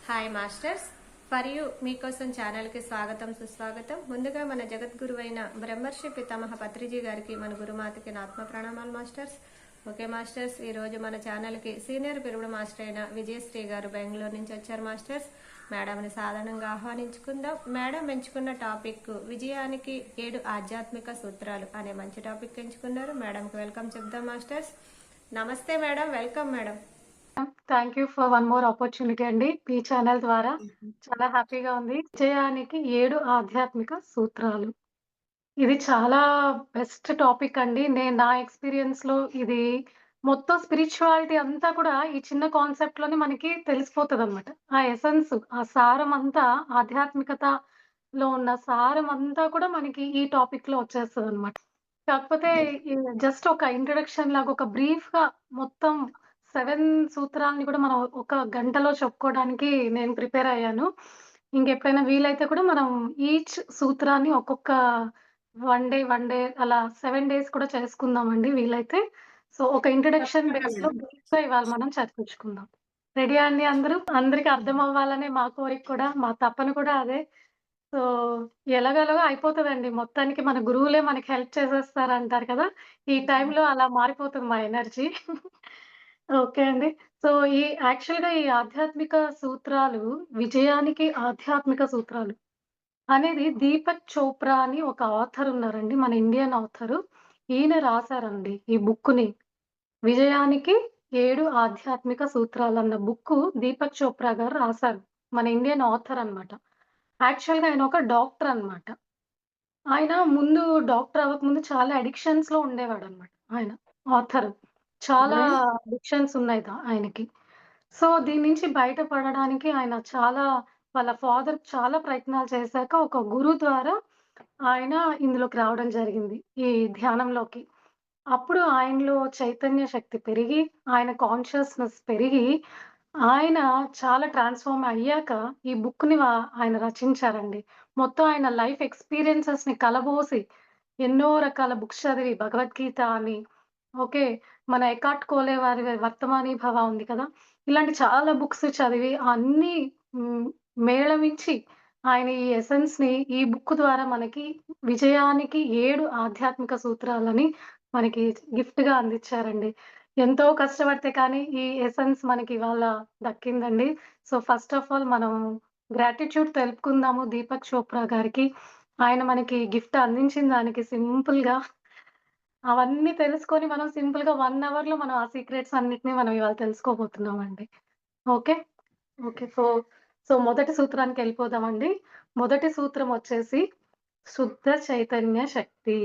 Hi masters, for you మీకోసం ఛానల్కి స్వాగతం సుస్వాగతం. ముందుగా మన జగద్గురువైన బ్రహ్మర్షి పితామహ పత్రిజీ గారికి, మన గురుమాతకి నా ఆత్మ ప్రణామాలు మాస్టర్స్. ఓకే మాస్టర్స్, ఈరోజు మన ఛానల్కి సీనియర్ పిరుడు మాస్టర్ అయిన విజయశ్రీ గారు బెంగళూరు నుంచి వచ్చారు మాస్టర్స్. మేడంని సాధారణంగా ఆహ్వానించుకుందాం. మేడం ఎంచుకున్న టాపిక్ విజయానికి 7 ఆధ్యాత్మిక సూత్రాలు అనే మంచి టాపిక్ ఎంచుకున్నారు. మేడంకి వెల్కమ్ చెప్దాం మాస్టర్స్. నమస్తే madam, welcome madam. Thank you for one more opportunity అండి. మీ ఛానల్ ద్వారా చాలా హ్యాపీగా ఉంది. విజయానికి 7 ఆధ్యాత్మిక సూత్రాలు. ఇది చాలా బెస్ట్ టాపిక్ అండి. నేను నా ఎక్స్‌పీరియన్స్‌లో ఇది మొత్తం స్పిరిచువాలిటీ అంతా కూడా ఈ చిన్న కాన్సెప్ట్‌లోనే మనకి తెలిసిపోతదనమాట. ఆ ఎసెన్స్, ఆ సారం అంతా ఆధ్యాత్మికతలో ఉన్న సారం అంతా కూడా మనకి ఈ టాపిక్‌లో వచ్చేస్తదనమాట. కాకపోతే ఈ జస్ట్ ఒక ఇంట్రడక్షన్ లాగా ఒక బ్రీఫ్‌గా మొత్తం 7 సూత్రాల్ని కూడా మనం ఒక గంటలో చెప్పుకోవడానికి నేను ప్రిపేర్ అయ్యాను. ఇంకెప్పుడైనా వీలైతే కూడా మనం ఈచ్ సూత్రాన్ని ఒక్కొక్క వన్ డే అలా 7 డేస్ కూడా చేసుకుందామండి వీలైతే. సో, ఒక ఇంట్రడక్షన్ తప్పకుండా బేస్‌లో మేడం. బ్రీఫ్‌గా ఇవాళ మనం చర్చించుకుందాం. రెడీయా అండి అందరూ? అందరికి అర్థం అవ్వాలనే మా కోరిక కూడా, మా తపన కూడా అదే. సో, ఎలాగోలాగో అయిపోతదండి. మొత్తానికి మన గురువులే మనకి హెల్ప్ చేసేస్తారంటారు కదా! ఈ టైంలో అలా మారిపోతుంది మా ఎనర్జీ. ఓకే అండి. సో, యాక్చువల్‌గా ఈ ఆధ్యాత్మిక సూత్రాలు, విజయానికి ఆధ్యాత్మిక సూత్రాలు అనేది దీపక్ చోప్రా అని ఒక ఆథర్ ఉన్నారండి. మన ఇండియన్ ఆథరు. ఈయన రాసారండి ఈ బుక్కుని. విజయానికి 7 ఆధ్యాత్మిక సూత్రాలన్న బుక్కు దీపక్ చోప్రా గారు రాసారు. మన ఇండియన్ ఆథర్ అన్నమాట. యాక్చువల్‌గా ఆయన ఒక డాక్టర్ అన్నమాట. ఆయన ముందు డాక్టర్ అవ్వకముందు చాలా అడిక్షన్స్‌లో ఉండేవాడన్నమాట ఆయన ఆథర్. చాలా అడిక్షన్స్ ఉన్నాయి ఆయనకి. సో, దీని నుంచి బయటపడడానికి ఆయన వాళ్ళ ఫాదర్ చాలా ప్రయత్నాలు చేశాక ఒక గురువు ద్వారా ఆయన ఇందులోకి రావడం జరిగింది. ఈ ధ్యానంలోకి. అప్పుడు ఆయనలో చైతన్య శక్తి పెరిగి, ఆయన కాన్షియస్‌నెస్ పెరిగి, ఆయన చాలా ట్రాన్స్‌ఫార్మ్ అయ్యాక ఈ బుక్‌ని ఆయన రచించారండి. మొత్తం ఆయన లైఫ్ ఎక్స్‌పీరియన్సెస్‌ని కలబోసి, ఎన్నో రకాల బుక్స్ చదివి భగవద్గీత అని, ఓకే. మన ఎకార్ట్ కోలే వారి 'వర్తమాని భవ' ఉంది కదా! ఇలాంటి చాలా బుక్స్ చదివి అన్నీ హ్మ్, మేళవించి ఆయన ఈ ఎసెన్స్‌ని ఈ బుక్ ద్వారా మనకి విజయానికి 7 ఆధ్యాత్మిక సూత్రాలని మనకి గిఫ్ట్‌గా అందిచ్చారండి. ఎంతో కష్టపడితే కానీ ఈ ఎసెన్స్ మనకి ఇవాళ దక్కిందండి. సో, ఫస్ట్ ఆఫ్ ఆల్ మనం గ్రాటిట్యూడ్ తెలుపుకుందాము దీపక్ చోప్రా గారికి. ఆయన మనకి గిఫ్ట్ అందించిన దానికి సింపుల్‌గా అవన్నీ తెలుసుకొని మనం సింపుల్‌గా 1 అవర్‌లో మనం ఆ సీక్రెట్స్ అన్నిటిని మనం ఇవాళ తెలుసుకోబోతున్నామండి. ఓకే. ఓకే. మొదటి సూత్రానికెళ్ళిపోదామండి. మొదటి సూత్రం వచ్చేసి శుద్ధ చైతన్య శక్తి.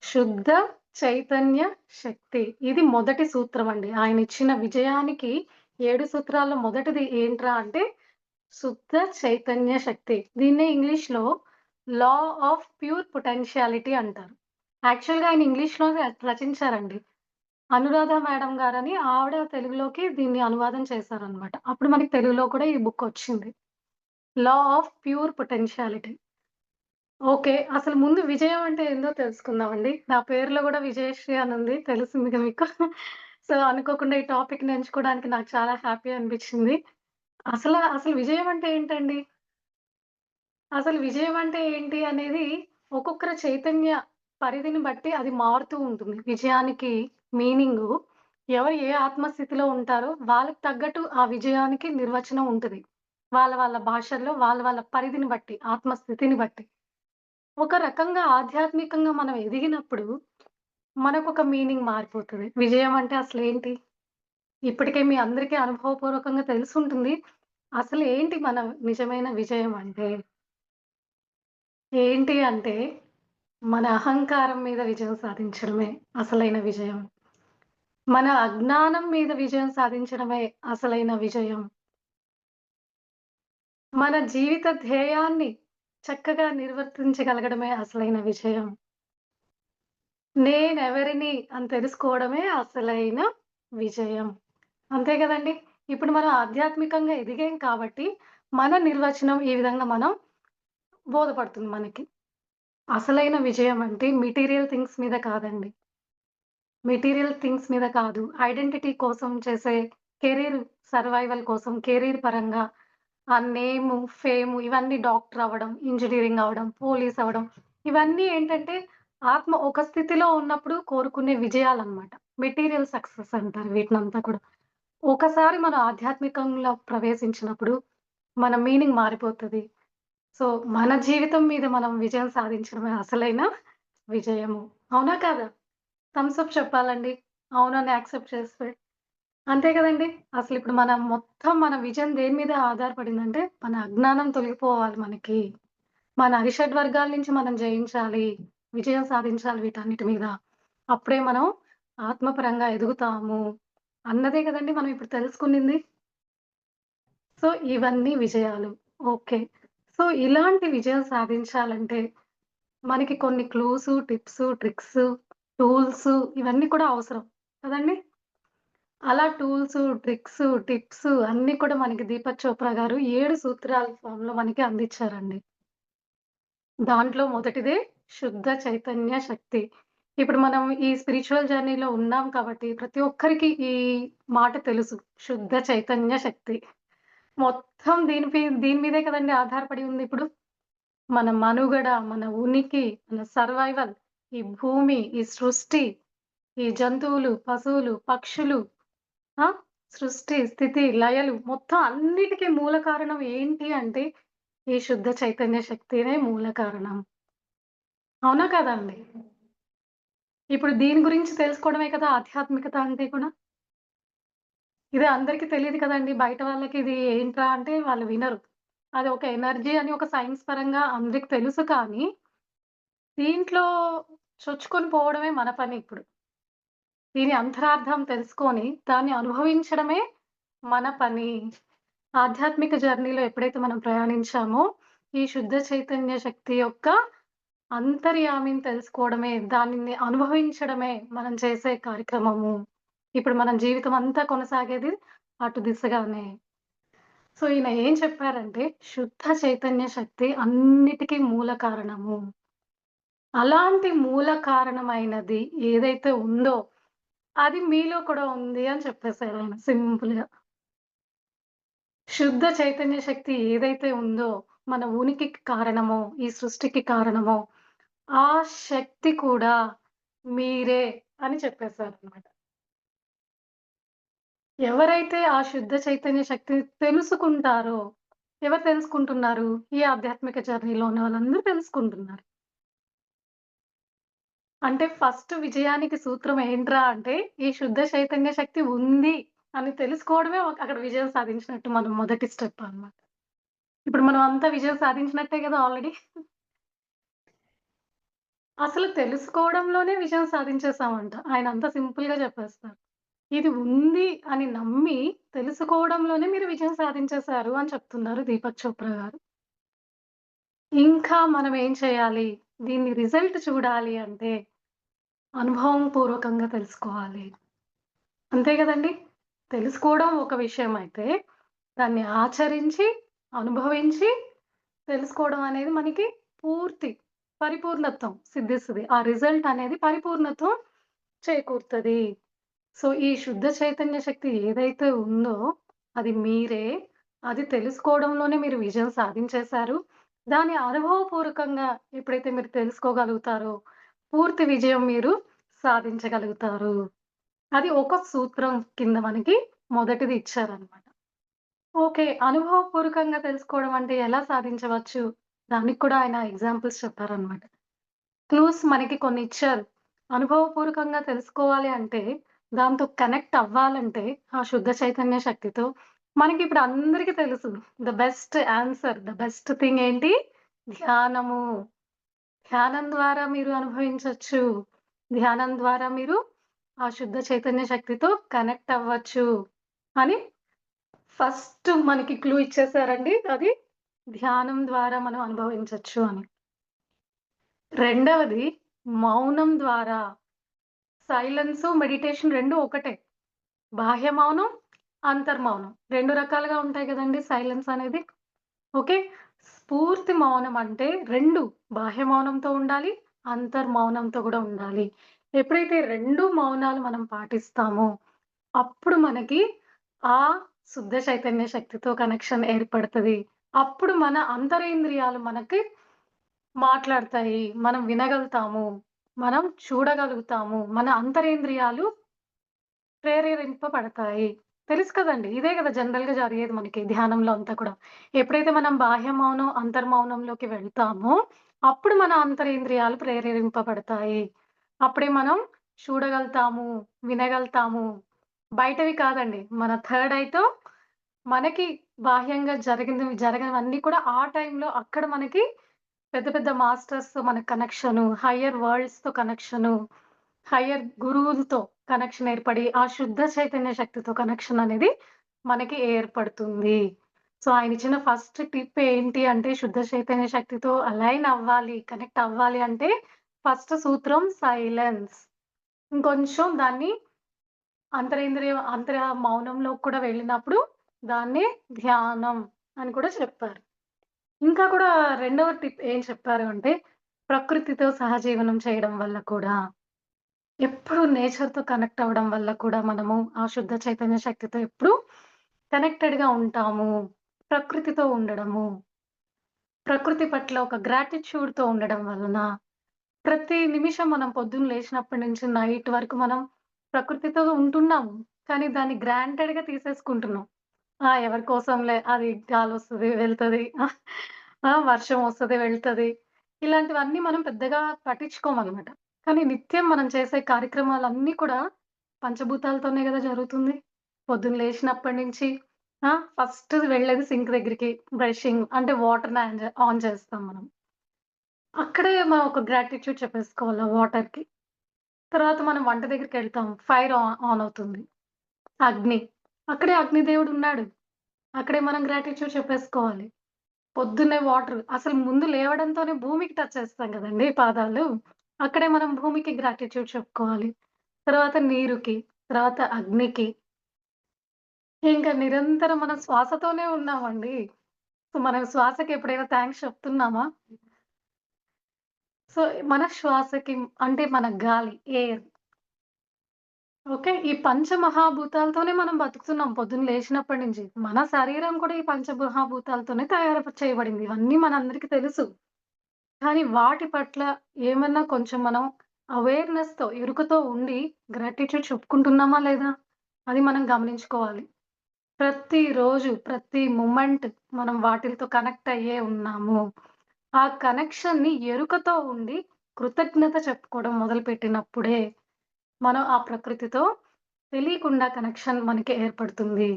శుద్ధ చైతన్య శక్తి. ఇది మొదటి సూత్రమండి. ఆయనిచ్చిన విజయానికి 7 సూత్రాల్లో మొదటిది ఏంట్రా అంటే శుద్ధ చైతన్య శక్తి. దీన్నే ఇంగ్లీష్‌లో లా ఆఫ్ ప్యూర్ పొటెన్షియాలిటీ అంటారు. యాక్చువల్‌గా ఆయన ఇంగ్లీష్‌లోనే రచించారండి. అనురాధ మేడం గారని ఆవిడ తెలుగులోకి దీన్ని అనువాదం చేశారనమాట. అప్పుడు మనకి తెలుగులో కూడా ఈ బుక్కొచ్చింది. Law of pure potentiality. Okay. అసలు ముందు విజయం అంటే ఏందో తెలుసుకుందామండి. నా పేరులో గూడా విజయశ్రీ అనుంది. తెలిసిందిగా మీకు. సో, అనుకోకుండా ఈ టాపిక్‌ని ఎంచుకోవడానికి నాకు చాలా హ్యాపీ అనిపిచ్చింది. అసలు విజయం అంటే ఏంటండి? అసలు విజయం అంటే ఏంటి అనేది ఒక్కొక్కరి చైతన్య పరిధిని బట్టి అది మారుతూ ఉంటుంది. విజయానికి మీనింగు ఎవరు ఏ ఆత్మస్థితిలో ఉంటారో వాళ్ళకి తగ్గట్టు ఆ విజయానికి నిర్వచనం ఉంటది. వాళ్ళ భాషల్లో వాళ్ళ పరిధిని బట్టి, ఆత్మస్థితిని బట్టి. ఒక రకంగా ఆధ్యాత్మికంగా మనం ఎదిగినప్పుడు మనకొక మీనింగ్ మారిపోతది. విజయం అంటే అసలేంటి? ఇప్పటికే మీ అందరికీ అనుభవపూర్వకంగా తెలిసుంటుంది. అసలు ఏంటి మన నిజమైన విజయం అంటే? ఏంటి అంటే మన అహంకారం మీద విజయం సాధించడమే అసలైన విజయం. మన అజ్ఞానం మీద విజయం సాధించడమే అసలైన విజయం. మన జీవిత ధ్యేయాన్ని చక్కగా నిర్వర్తించగలగడమే అసలైన విజయం. నేనెవరిని అని తెలుసుకోవడమే అసలైన విజయం. అంతే గదండీ! ఇప్పుడు మనం ఆధ్యాత్మికంగా ఎదిగాం కాబట్టి, మన నిర్వచనం ఈ విధంగా మనం బోధపడుతుంది మనకి. అసలైన విజయం అంటే మెటీరియల్ థింగ్స్ మీద కాదండి. మెటీరియల్ థింగ్స్ మీద కాదు. ఐడెంటిటీ కోసం చేసే కెరీర్ సర్వైవల్ కోసం కెరీర్ పరంగా ఆ నేము, ఫేము ఇవన్నీ డాక్టర్ అవ్వడం, ఇంజినీరింగ్ అవ్వడం, పోలీస్ అవ్వడం ఇవన్నీ ఏంటంటే ఒక స్థితిలో ఉన్నప్పుడు కోరుకునే విజయాలన్నమాట. మెటీరియల్ సక్సెస్ అంటారు వీటినంతా కూడా. ఒకసారి మనం ఆధ్యాత్మికంలో ప్రవేశించినప్పుడు మన మీనింగ్ మారిపోతది. సో, మన జీవితం మీద మనం విజయం సాధించడమే అసలైన విజయము. అవునా కాదా? థమ్స్ అప్ చెప్పాలండి. అవునని యాక్సెప్ట్ చేస్తే. అంతే కదండీ! అసలిప్పుడు మన విజయం దేని మీద ఆధారపడిందంటే, మన అజ్ఞానం తొలగిపోవాలి మనకి. మన అరిషడ్ వర్గాల నుంచి మనం జయించాలి. విజయం సాధించాలి వీటన్నిటి మీద. అప్పుడే మనం ఆత్మపరంగా ఎదుగుతాము. అన్నదే కదండీ మనం ఇప్పుడు తెలుసుకునింది. సో, ఇవన్నీ విజయాలు. ఓకే. సో, ఇలాంటి విజయం సాధించాలంటే మనకి కొన్ని క్లూసు, టిప్సు, ట్రిక్సు, టూల్సు ఇవన్నీ కూడా అవసరం. కదండీ! అలా టూల్సు, ట్రిక్సు, టిప్సు అన్నీ కూడా మనకి 'దీపక్ చోప్రా' గారు 7 సూత్రాల ఫామ్‌లో మనకి అందిచ్చారండి. దాంట్లో మొదటిదే శుద్ధ చైతన్య శక్తి. ఇప్పుడు మనం ఈ స్పిరిచ్యువల్ జర్నీలో ఉన్నాం కాబట్టి ప్రతి ఒక్కరికి ఈ మాట తెలుసు. శుద్ధ చైతన్య శక్తి. మొత్తం దీని మీదే కదండీ ఆధారపడి ఉందిప్పుడు. మన మనుగడ, మన ఉనికి, మన సర్వైవల్, ఈ భూమి, ఈ సృష్టి, ఈ జంతువులు, పశువులు, పక్షులు ఆ! సృష్టి, స్థితి, లయలు మొత్తం అన్నిటికి మూల కారణం ఏంటి అంటే, ఈ శుద్ధ చైతన్య శక్తినే మూల కారణం. అవునా కాదా అండి? ఇప్పుడు దీని గురించి తెలుసుకోవడమే కదా ఆధ్యాత్మికత అంటే కూడా. ఇది అందరికి తెలీదు కదండీ. బయట వాళ్ళకి ఇది ఏంట్రా అంటే వాళ్ళు వినరు. అది ఒక ఎనర్జీ అని ఒక సైన్స్ పరంగా అందరికి తెలుసు కానీ, దీంట్లో చొచ్చుకొని పోవడమే మన పని ఇప్పుడు. దీని అంతరార్థం తెలుసుకొని, దాన్ని అనుభవించడమే మన పని. ఆధ్యాత్మిక జర్నీలో ఎప్పుడైతే మనం ప్రయాణించామో, ఈ శుద్ధ చైతన్య శక్తి యొక్క అంతర్యామిని తెలుసుకోవడమే, దానిని అనుభవించడమే మనం చేసే కార్యక్రమము. ఇప్పుడు మన జీవితం అంతా కొనసాగేది అటు దిశగానే. సో, ఈయన ఏం చెప్పారంటే, శుద్ధ చైతన్య శక్తి అన్నిటికి మూల కారణము. అలాంటి మూల కారణమైనది ఏదైతే ఉందో, అది మీలో కూడా ఉంది అని చెప్పేసారాయన సింపుల్‌గా. శుద్ధ చైతన్య శక్తి ఏదైతే ఉందో, మన ఉనికికి కారణమో, ఈ సృష్టికి కారణమో, ఆ శక్తి కూడా మీరే అని చెప్పేసారనమాట. ఎవరైతే ఆ శుద్ధ చైతన్య శక్తిని తెలుసుకుంటారో, ఎవరు తెలుసుకుంటున్నారు? ఈ ఆధ్యాత్మిక జర్నీలో ఉన్న వాళ్ళందరూ తెలుసుకుంటున్నారు. అంటే ఫస్ట్ విజయానికి సూత్రం ఏంట్రా అంటే, ఈ శుద్ధ చైతన్య శక్తి ఉంది అని తెలుసుకోవడమే అక్కడ విజయం సాధించినట్టు మనం మొదటి స్టెప్ అన్నమాట. ఇప్పుడు మనం అంతా విజయం సాధించినట్టే గదా ఆల్రెడీ. అసలు తెలుసుకోవడంలోనే విజయం సాధించేసామంట. ఆయన అంత సింపుల్‌గా చెప్పేస్తారు. ఇది ఉంది అని నమ్మి తెలుసుకోవడంలోనే మీరు విజయం సాధించేసారు అని చెప్తున్నారు దీపక్ చోప్రా గారు. ఇంకా మనం ఏం చేయాలి? దీన్ని రిజల్ట్ చూడాలి అంటే అనుభవం పూర్వకంగా తెలుసుకోవాలి. అంతే గదండీ! తెలుసుకోవడం ఒక విషయం అయితే, దాన్ని ఆచరించి, అనుభవించి తెలుసుకోవడం అనేది మనకి పూర్తి పరిపూర్ణత్వం సిద్ధిస్తది. ఆ రిజల్ట్ అనేది పరిపూర్ణత్వం చేకూరుతది. సో, ఈ శుద్ధ చైతన్య శక్తి ఏదైతే ఉందో అది మీరే. అది తెలుసుకోవడంలోనే మీరు విజయం సాధించేశారు. దాన్ని అనుభవపూర్వకంగా ఎప్పుడైతే మీరు తెలుసుకోగలుగుతారో, పూర్తి విజయం మీరు సాధించగలుగుతారు. అది ఒక సూత్రం కింద మనకి మొదటిది ఇచ్చారనమాట. ఓకే. అనుభవపూర్వకంగా తెలుసుకోవడం అంటే ఎలా సాధించవచ్చు? దానికి కూడా ఆయన ఎగ్జాంపుల్స్ చెప్పారనమాట. క్లూస్ మనకి కొన్ని ఇచ్చారు. అనుభవపూర్వకంగా తెలుసుకోవాలి అంటే, దాంతో కనెక్ట్ అవ్వాలంటే, ఆ శుద్ధ చైతన్య శక్తితో మనకిప్పుడు అందరికి తెలుసు. ద బెస్ట్ థింగ్ ఏంటి? ధ్యానము. ధ్యానం ద్వారా మీరు అనుభవించొచ్చు. ధ్యానం ద్వారా మీరు ఆ శుద్ధ చైతన్య శక్తితో కనెక్ట్ అవ్వచ్చు అని ఫస్ట్ మనకి క్లూ ఇచ్చేసారండి. అది ధ్యానం ద్వారా మనం అనుభవించొచ్చు అని. రెండవది మౌనం ద్వారా సైలెన్సు, మెడిటేషన్ 2 ఒకటే. బాహ్య మౌనం, అంతర్మౌనం. 2 రకాలుగా ఉంటాయి గదండీ సైలెన్స్ అనేది. ఓకే. పూర్తి మౌనం అంటే 2 బాహ్య మౌనంతో ఉండాలి, అంతర్మౌనంతో గూడా ఉండాలి. ఎప్పుడైతే 2 మౌనాలు మనం పాటిస్తామో, అప్పుడు మనకి ఆ శుద్ధ చైతన్య శక్తితో కనెక్షన్ ఏర్పడతది. అప్పుడు మన అంతరేంద్రియాలు మనకి మాట్లాడతాయి. మనం వినగలుగుతాము. మనం చూడగలుగుతాము. మన అంతరేంద్రియాలు ప్రేరేరింపబడతాయి. తెలుసు కదండీ! ఇదే గదా జనరల్‌గా జరిగేది మనకి ధ్యానంలో అంతా కూడా. ఎప్పుడైతే మనం బాహ్య మౌనం, అంతర్మౌనంలోకి వెళ్తామో, అప్పుడు మన అంతరేంద్రియాలు ప్రేరేరింపబడతాయి. అప్పుడే మనం చూడగలుగుతాము, వినగలుగుతాము. బయటవి కాదండి. మన థర్డ్ ఐతో మనకి బాహ్యంగా జరగనివన్నీ కూడా ఆ టైంలో అక్కడ మనకి పెద్ద పెద్ద మాస్టర్స్‌తో మనకు కనెక్షను, హయ్యర్ వరల్డ్స్‌తో కనెక్షను, హయ్యర్ గురువులతో కనెక్షన్ ఏర్పడి, ఆ శుద్ధ చైతన్య శక్తితో కనెక్షన్ అనేది మనకి ఏర్పడుతుంది. సో, ఆయనిచ్చిన ఫస్ట్ టిప్ ఏంటి అంటే, శుద్ధ చైతన్య శక్తితో అలైన్ అవ్వాలి, కనెక్ట్ అవ్వాలి అంటే, ఫస్ట్ సూత్రం సైలెన్స్. ఇంకొంచెం దాన్ని మౌనంలోకి కూడా వెళ్ళినప్పుడు దాన్ని ధ్యానం అని కూడా చెప్పారు. ఇంకా కూడా రెండవ టిప్ ఏం చెప్పారు అంటే, ప్రకృతితో సహజీవనం చేయడం వల్ల కూడా, ఎప్పుడు నేచర్‌తో కనెక్ట్ అవ్వడం వల్ల కూడా మనము ఆ శుద్ధ చైతన్య శక్తితో ఎప్పుడు కనెక్టెడ్‌గా ఉంటాము. ప్రకృతితో ఉండడము, ప్రకృతి పట్ల ఒక గ్రాటిట్యూడ్‌తో ఉండడం వలన, ప్రతి నిమిషం మనం పొద్దున్న లేచినప్పటి నుంచి నైట్ వరకు మనం ప్రకృతితో ఉంటున్నాము. కానీ దాన్ని గ్రాంటెడ్‌గా తీసేసుకుంటున్నాం. ఎవరి కోసంలే అది గాలొస్తది, వెళ్తది. వర్షం వస్తది, వెళ్తది. ఇలాంటివన్నీ మనం పెద్దగా పట్టించుకోమనమాట. కానీ నిత్యం మనం చేసే కార్యక్రమాలన్నీ కూడా పంచభూతాలతోనే గదా జరుగుతుంది. పొద్దున్న లేచినప్పటి నుంచి ఫస్ట్ వెళ్ళేది సింక్ దగ్గరికి బ్రషింగ్ అంటే వాటర్‌ని ఆన్ చేస్తాం మనం. అక్కడే మనం ఒక గ్రాటిట్యూడ్ చెప్పేసుకోవాలి ఆ వాటర్‌కి. తర్వాత మనం వంట దగ్గరికెళ్తాం. ఫైర్ ఆన్ అవుతుంది. అగ్ని. అక్కడే అగ్నిదేవుడున్నాడు. అక్కడే మనం గ్రాటిట్యూడ్ చెప్పేసుకోవాలి. పొద్దున్నే వాటర్ అసలు ముందు లేవడంతోనే భూమికి టచ్ చేస్తాం గదండీ పాదాలు. అక్కడే మనం భూమికి గ్రాటిట్యూడ్ చెప్పుకోవాలి. తర్వాత నీరుకి, తర్వాత అగ్నికి, ఇంకా నిరంతరం మనం శ్వాసతోనే ఉన్నామండి. సో, మనం శ్వాసకి ఎప్పుడైనా థాంక్స్ చెప్తున్నామా? సో, మన శ్వాసకి అంటే మన గాలి, ఎయిర్ ఓకే. ఈ పంచమహాభూతాలతోనే మనం బతుకుతున్నాం పొద్దున్న లేచినప్పటి నుంచి. మన శరీరం కూడా ఈ పంచమహాభూతాలతోనే తయారు చేయబడింది. ఇవన్నీ మనందరికీ తెలుసు. కానీ వాటి పట్ల ఏమన్నా కొంచెం మనం అవేర్‌నెస్‌తో, ఎరుకతో ఉండి గ్రాటిట్యూడ్ చెప్పుకుంటున్నామా లేదా? అది మనం గమనించుకోవాలి. ప్రతిరోజు, ప్రతి మొమెంట్ మనం వాటిలతో కనెక్ట్ అయ్యే ఉన్నాము. ఆ కనెక్షన్‌ని ఎరుకతో ఉండి కృతజ్ఞత చెప్పుకోవడం మొదలుపెట్టినప్పుడే మనం ఆ ప్రకృతితో తెలియకుండా కనెక్షన్ మనకి ఏర్పడుతుంది.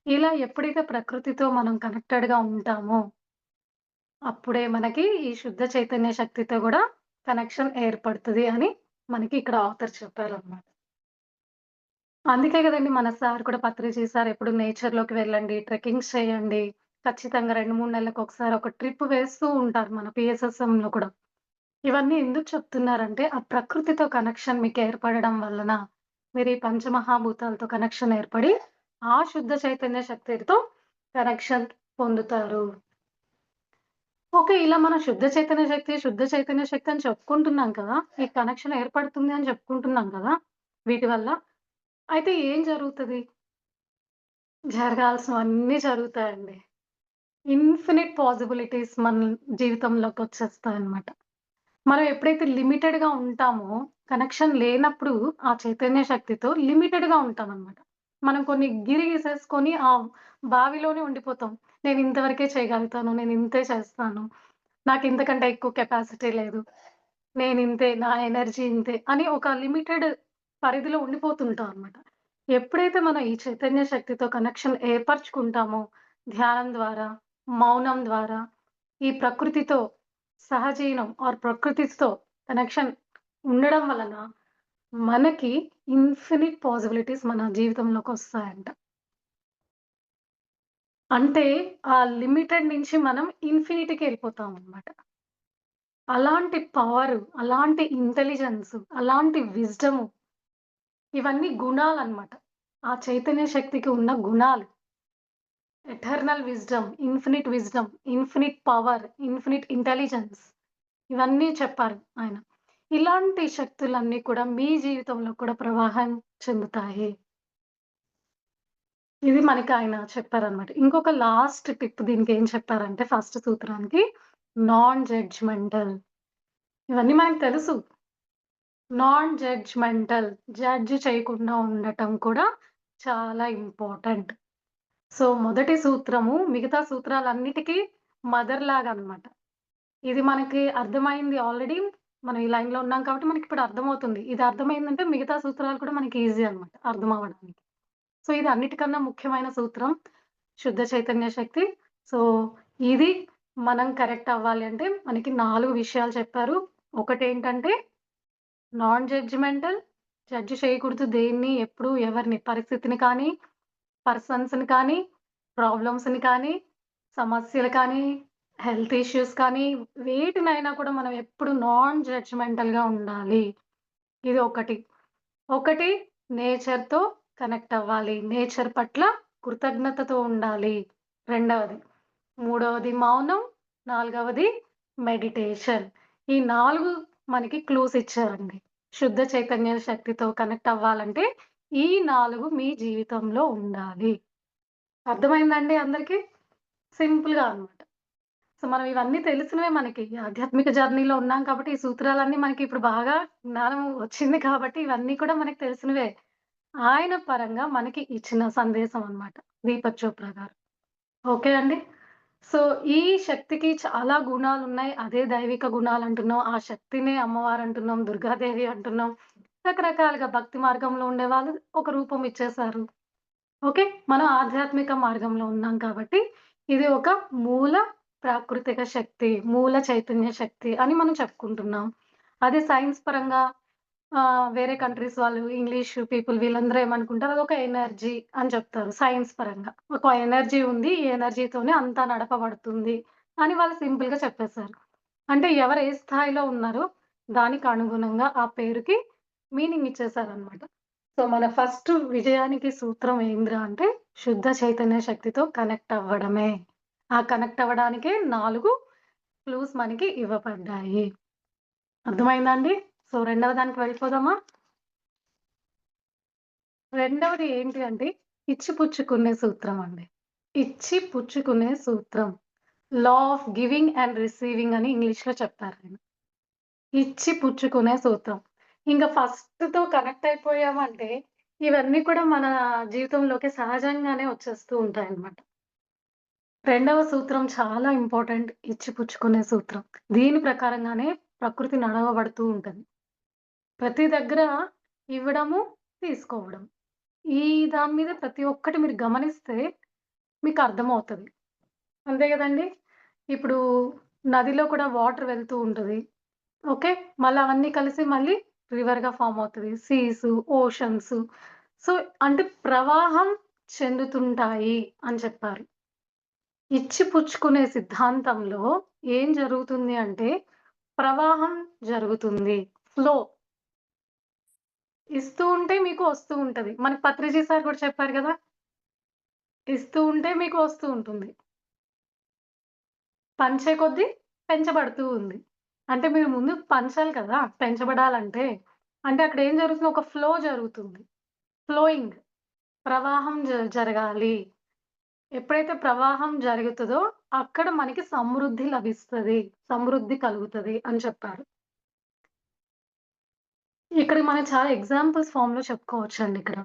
ఇలా ఎప్పుడైతే ప్రకృతితో మనం కనెక్టెడ్‌గా ఉంటామో, అప్పుడే మనకి ఈ శుద్ధ చైతన్య శక్తితో గూడా కనెక్షన్ ఏర్పడతది అని మనకి ఇక్కడ ఆథర్ చెప్పారనమాట. అందుకే గదండీ మన సార్ కూడా పత్రిజీ సార్ ఎప్పుడు నేచర్‌లోకి వెళ్ళండి, ట్రెక్కింగ్స్ చేయండి. ఖచ్చితంగా 2, 3 నెలలకొకసారి ఒక ట్రిప్ వేస్తూ ఉంటారు మన PSSMలో కూడా. ఇవన్నీ ఎందుకు చెప్తున్నారంటే, ఆ ప్రకృతితో కనెక్షన్ మీకు ఏర్పడడం వలన, మీరు ఈ పంచమహాభూతాలతో కనెక్షన్ ఏర్పడి, ఆ శుద్ధ చైతన్య శక్తితో కనెక్షన్ పొందుతారు. ఓకే. ఇలా మనం శుద్ధ చైతన్య శక్తి అని చెప్పుకుంటున్నాం కదా! ఈ కనెక్షన్ ఏర్పడుతుంది అని చెప్పుకుంటున్నాం కదా! వీటి వల్ల. అయితే ఏం జరుగుతది? జరగాల్సినవన్నీ జరుగుతాయండి. ఇన్ఫినిట్ పాసిబిలిటీస్ మన జీవితంలోకొచ్చేస్తాయన్నమాట. మనం ఎప్పుడైతే లిమిటెడ్‌గా ఉంటామో, కనెక్షన్ లేనప్పుడు ఆ చైతన్య శక్తితో లిమిటెడ్‌గా ఉంటామనమాట. మనం కొన్ని గిరి గీసేసుకొని ఆ బావిలోనే ఉండిపోతాం. నేను ఇంతవరకే చేయగలుగుతాను. నేను ఇంతే చేస్తాను. నాకు ఇంతకంటే ఎక్కువ కెపాసిటీ లేదు. నేనింతే, నా ఎనర్జీ ఇంతే అని ఒక లిమిటెడ్ పరిధిలో ఉండిపోతుంటాం అనమాట. ఎప్పుడైతే మనం ఈ చైతన్య శక్తితో కనెక్షన్ ఏర్పరచుకుంటామో, ధ్యానం ద్వారా, మౌనం ద్వారా, ఈ ప్రకృతితో సహజీవనం ప్రకృతితో కనెక్షన్ ఉండడం వలన మనకి ఇన్ఫినిట్ పాసిబిలిటీస్ మన జీవితంలోకొస్తాయంట. అంటే ఆ లిమిటెడ్ నుంచి మనం ఇన్ఫినిటీకెళ్ళిపోతామనమాట. అలాంటి పవరు, అలాంటి ఇంటెలిజెన్సు, అలాంటి విజ్డము ఇవన్నీ గుణాలనమాట. ఆ చైతన్య శక్తికి ఉన్న గుణాలు. Eternal wisdom, infinite power, infinite intelligence ఇవన్నీ చెప్పారు ఆయన. ఇలాంటి శక్తులన్నీ కూడా మీ జీవితంలో కూడా ప్రవాహం చెందుతాయి. ఇది మనకి ఆయన చెప్పారనమాట. ఇంకొక లాస్ట్ టిప్ దీనికేం చెప్పారంటే ఫస్ట్ సూత్రానికి నాన్ జడ్జ్‌మెంటల్. ఇవన్నీ మనకు తెలుసు. నాన్ జడ్జ్‌మెంటల్ జడ్జ్ చేయకుండా ఉండటం కూడా చాలా ఇంపార్టెంట్. సో, మొదటి సూత్రము మిగతా సూత్రాలన్నిటికి మదర్ లాగా అన్నమాట. ఇది మనకి అర్థమైంది ఆల్రెడీ. మనం ఈ లైన్‌లో ఉన్నాం కాబట్టి మనకిప్పుడు అర్థమవుతుంది. ఇది అర్థమైందంటే మిగతా సూత్రాలు కూడా మనకి ఈజీ అన్నమాట అర్థమవ్వడానికి. సో, ఇది అన్నిటికన్నా ముఖ్యమైన సూత్రం శుద్ధ చైతన్య శక్తి. సో, ఇది మనం కరెక్ట్ అవ్వాలి అంటే మనకి 4 విషయాలు చెప్పారు. ఒకటేంటంటే నాన్ జడ్జ్‌మెంటల్ జడ్జ్ చేయకూడదు దేన్ని, ఎప్పుడు, ఎవరిని, పరిస్థితిని కానీ, పర్సన్స్‌ని కానీ, ప్రాబ్లమ్స్‌ని కానీ, సమస్యలు కానీ, హెల్త్ ఇష్యూస్ కానీ, వేటినైనా కూడా మనం ఎప్పుడు నాన్ జడ్జ్‌మెంటల్‌గా ఉండాలి. ఇది ఒకటి. ఒకటి నేచర్‌తో కనెక్ట్ అవ్వాలి. నేచర్ పట్ల కృతజ్ఞతతో ఉండాలి. రెండవది. మూడవది మౌనం. నాలుగవది మెడిటేషన్. ఈ 4 మనకి క్లూస్ ఇచ్చారండి. శుద్ధ చైతన్య శక్తితో కనెక్ట్ అవ్వాలంటే ఈ 4 మీ జీవితంలో ఉండాలి. అర్థమైందండి అందరికి? సింపుల్‌గా అన్నమాట. సో, మనం ఇవన్నీ తెలిసినవే మనకి. ఈ ఆధ్యాత్మిక జర్నీలో ఉన్నాం కాబట్టి, ఈ సూత్రాలన్నీ మనకి ఇప్పుడు బాగా జ్ఞానం వచ్చింది కాబట్టి, ఇవన్నీ కూడా మనకు తెలిసినవే. ఆయన పరంగా మనకి ఇచ్చిన సందేశం అన్నమాట. దీపక్ చోప్రా గారు. ఓకే అండి. సో, ఈ శక్తికి చాలా గుణాలున్నాయి. అదే దైవిక గుణాలంటున్నాం. ఆ శక్తినే అమ్మవారంటున్నాం, దుర్గాదేవి అంటున్నాం. రకరకాలుగా భక్తి మార్గంలో ఉండేవాళ్ళు ఒక రూపం ఇచ్చేశారు. ఓకే. మనం ఆధ్యాత్మిక మార్గంలో ఉన్నాం కాబట్టి, ఇది ఒక మూల ప్రాకృతిక శక్తి, మూల చైతన్య శక్తి అని మనం చెప్పుకుంటున్నాం. అదే సైన్స్ పరంగా వేరే కంట్రీస్ వాళ్ళు ఇంగ్లీష్ పీపుల్ వీళ్ళందరూ ఏమనుకుంటారు అదొక ఎనర్జీ అని చెప్తారు సైన్స్ పరంగా. ఒక ఎనర్జీ ఉంది. ఈ ఎనర్జీతోనే అంతా నడపబడుతుంది అని వాళ్ళు సింపుల్‌గా చెప్పేసారు. అంటే ఎవరు ఏ స్థాయిలో ఉన్నారో దానికి అనుగుణంగా ఆ పేరుకి మీనింగ్ ఇచ్చేసారనమాట. సో, మన ఫస్ట్ విజయానికి సూత్రం ఏందిరా అంటే శుద్ధ చైతన్య శక్తితో కనెక్ట్ అవ్వడమే. ఆ కనెక్ట్ అవ్వడానికే 4 క్లూస్ మనకి ఇవ్వబడ్డాయి. అర్థమైందా అండి? సో, రెండవ దానికి వెళ్ళిపోదామా? రెండవది ఏంటి అంటే ఇచ్చిపుచ్చుకునే సూత్రం అండి. ఇచ్చి పుచ్చుకునే సూత్రం. Law of giving and receiving అని ఇంగ్లీష్‌లో చెప్తారాయన. ఇచ్చి పుచ్చుకునే సూత్రం. ఇంక ఫస్ట్‌తో కనెక్ట్ అయిపోయామంటే ఇవన్నీ కూడా మన జీవితంలోకి సహజంగానే వచ్చేస్తూ ఉంటాయన్నమాట. రెండవ సూత్రం చాలా ఇంపార్టెంట్ ఇచ్చి పుచ్చుకునే సూత్రం. దీని ప్రకారంగానే ప్రకృతి నడవబడుతూ ఉంటది. ప్రతి దగ్గర ఇవ్వడము, తీసుకోవడం. ఈ దాని మీద ప్రతి ఒక్కటి మీరు గమనిస్తే మీకర్థమవుతది. అంతే గదండీ! ఇప్పుడు నదిలో కూడా వాటర్ వెళ్తూ ఉంటది. ఓకే. మళ్ళా అవన్నీ కలిసి మళ్ళీ రివర్‌గా ఫార్మ్ అవుతది. Seas, oceans. సో, అంటే ప్రవాహం చెందుతుంటాయి అని చెప్పారు. ఇచ్చి పుచ్చుకునే సిద్ధాంతంలో ఏం జరుగుతుంది అంటే ప్రవాహం జరుగుతుంది. ఫ్లో. ఇస్తూ ఉంటే మీకు వస్తూ ఉంటది. మనకి పత్రిజీ సార్ కూడా చెప్పారు గదా! ఇస్తూ ఉంటే మీకు వస్తూ ఉంటుంది. పంచే కొద్దీ పెంచబడుతూ ఉంది. అంటే మీరు ముందు పంచాలి కదా! పెంచబడాలంటే. అంటే అక్కడ ఏం జరుగుతుంది? ఒక ఫ్లో జరుగుతుంది. ఫ్లోయింగ్. ప్రవాహం జరగాలి. ఎప్పుడైతే ప్రవాహం జరుగుతదో అక్కడ మనకి సమృద్ధి లభిస్తది. సమృద్ధి కలుగుతది అని చెప్పారు. ఇక్కడ మనం చాలా ఎగ్జాంపుల్స్ ఫార్మ్‌లో చెప్పుకోవచ్చండి ఇక్కడ.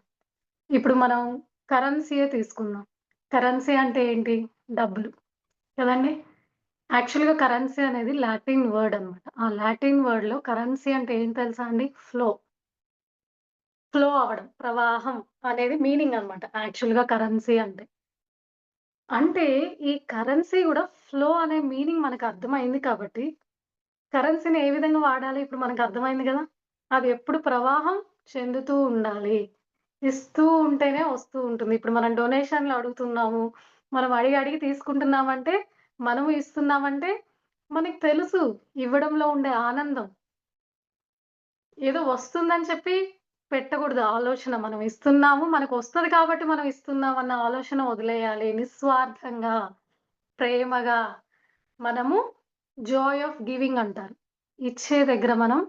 ఇప్పుడు మనం కరెన్సీయే తీసుకుందాం. కరెన్సీ అంటే ఏంటి? డబ్బులు. కదండీ! యాక్చువల్‌గా కరెన్సీ అనేది లాటిన్ వర్డ్ అన్నమాట. ఆ లాటిన్ వర్డ్‌లో కరెన్సీ అంటే ఏం తెలుసా అండి? ఫ్లో. ఫ్లో అవ్వడం. ప్రవాహం అనేది మీనింగ్ అన్నమాట. యాక్చువల్‌గా కరెన్సీ అంటే. అంటే ఈ కరెన్సీ గూడా ఫ్లో అనే మీనింగ్ మనకు అర్థమైంది కాబట్టి, కరెన్సీని ఏ విధంగా వాడాలి ఇప్పుడు మనకు అర్థమైంది గదా! అది ఎప్పుడు ప్రవాహం చెందుతూ ఉండాలి. ఇస్తూ ఉంటేనే వస్తూ ఉంటుంది. ఇప్పుడు మనం డొనేషన్‌లు అడుగుతున్నాము. మనం అడిగి అడిగి తీసుకుంటున్నామంటే, మనము ఇస్తున్నామంటే మనకు తెలుసు ఇవ్వడంలో ఉండే ఆనందం. ఏదో వస్తుందని చెప్పి పెట్టకూడదు ఆలోచన. మనం ఇస్తున్నాము, మనకొస్తది కాబట్టి మనం ఇస్తున్నాం అన్న ఆలోచన వదిలేయాలి. నిస్వార్థంగా, ప్రేమగా మనము జాయ్ ఆఫ్ గివింగ్ అంటారు. ఇచ్చే దగ్గర మనం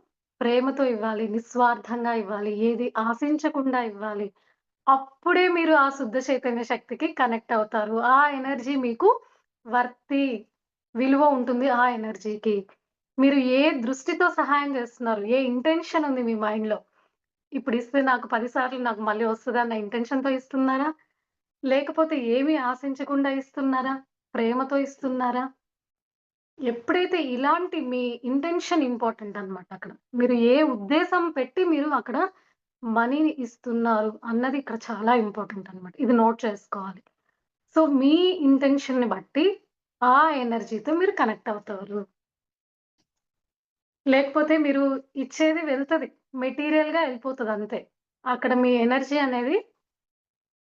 ప్రేమతో ఇవ్వాలి, నిస్వార్థంగా ఇవ్వాలి, ఏది ఆశించకుండా ఇవ్వాలి. అప్పుడే మీరు ఆ శుద్ధ చైతన్య శక్తికి కనెక్ట్ అవుతారు. ఆ ఎనర్జీ మీకు వర్తి, విలువ ఉంటుంది ఆ ఎనర్జీకి. మీరు ఏ దృష్టితో సహాయం చేస్తున్నారు? ఏ ఇంటెన్షన్ ఉంది మీ మైండ్‌లో? ఇప్పుడిస్తే నాకు 10 సార్లు నాకు మళ్ళీ వస్తదన్న ఇంటెన్షన్‌తో ఇస్తున్నారా? లేకపోతే ఏమి ఆశించకుండా ఇస్తున్నారా? ప్రేమతో ఇస్తున్నారా? ఎప్పుడైతే ఇలాంటి మీ ఇంటెన్షన్ ఇంపార్టెంట్ అన్నమాట అక్కడ. మీరు ఏ ఉద్దేశం పెట్టి మీరు అక్కడ మనీని ఇస్తున్నారు అన్నది ఇక్కడ చాలా ఇంపార్టెంట్ అన్నమాట. ఇది నోట్ చేసుకోవాలి. సో, మీ ఇంటెన్షన్‌ని బట్టి ఆ ఎనర్జీతో మీరు కనెక్ట్ అవుతారు. లేకపోతే మీరు ఇచ్చేది వెళ్తది. మెటీరియల్‌గా ఎళ్ళిపోతదంతే. అక్కడ మీ ఎనర్జీ అనేది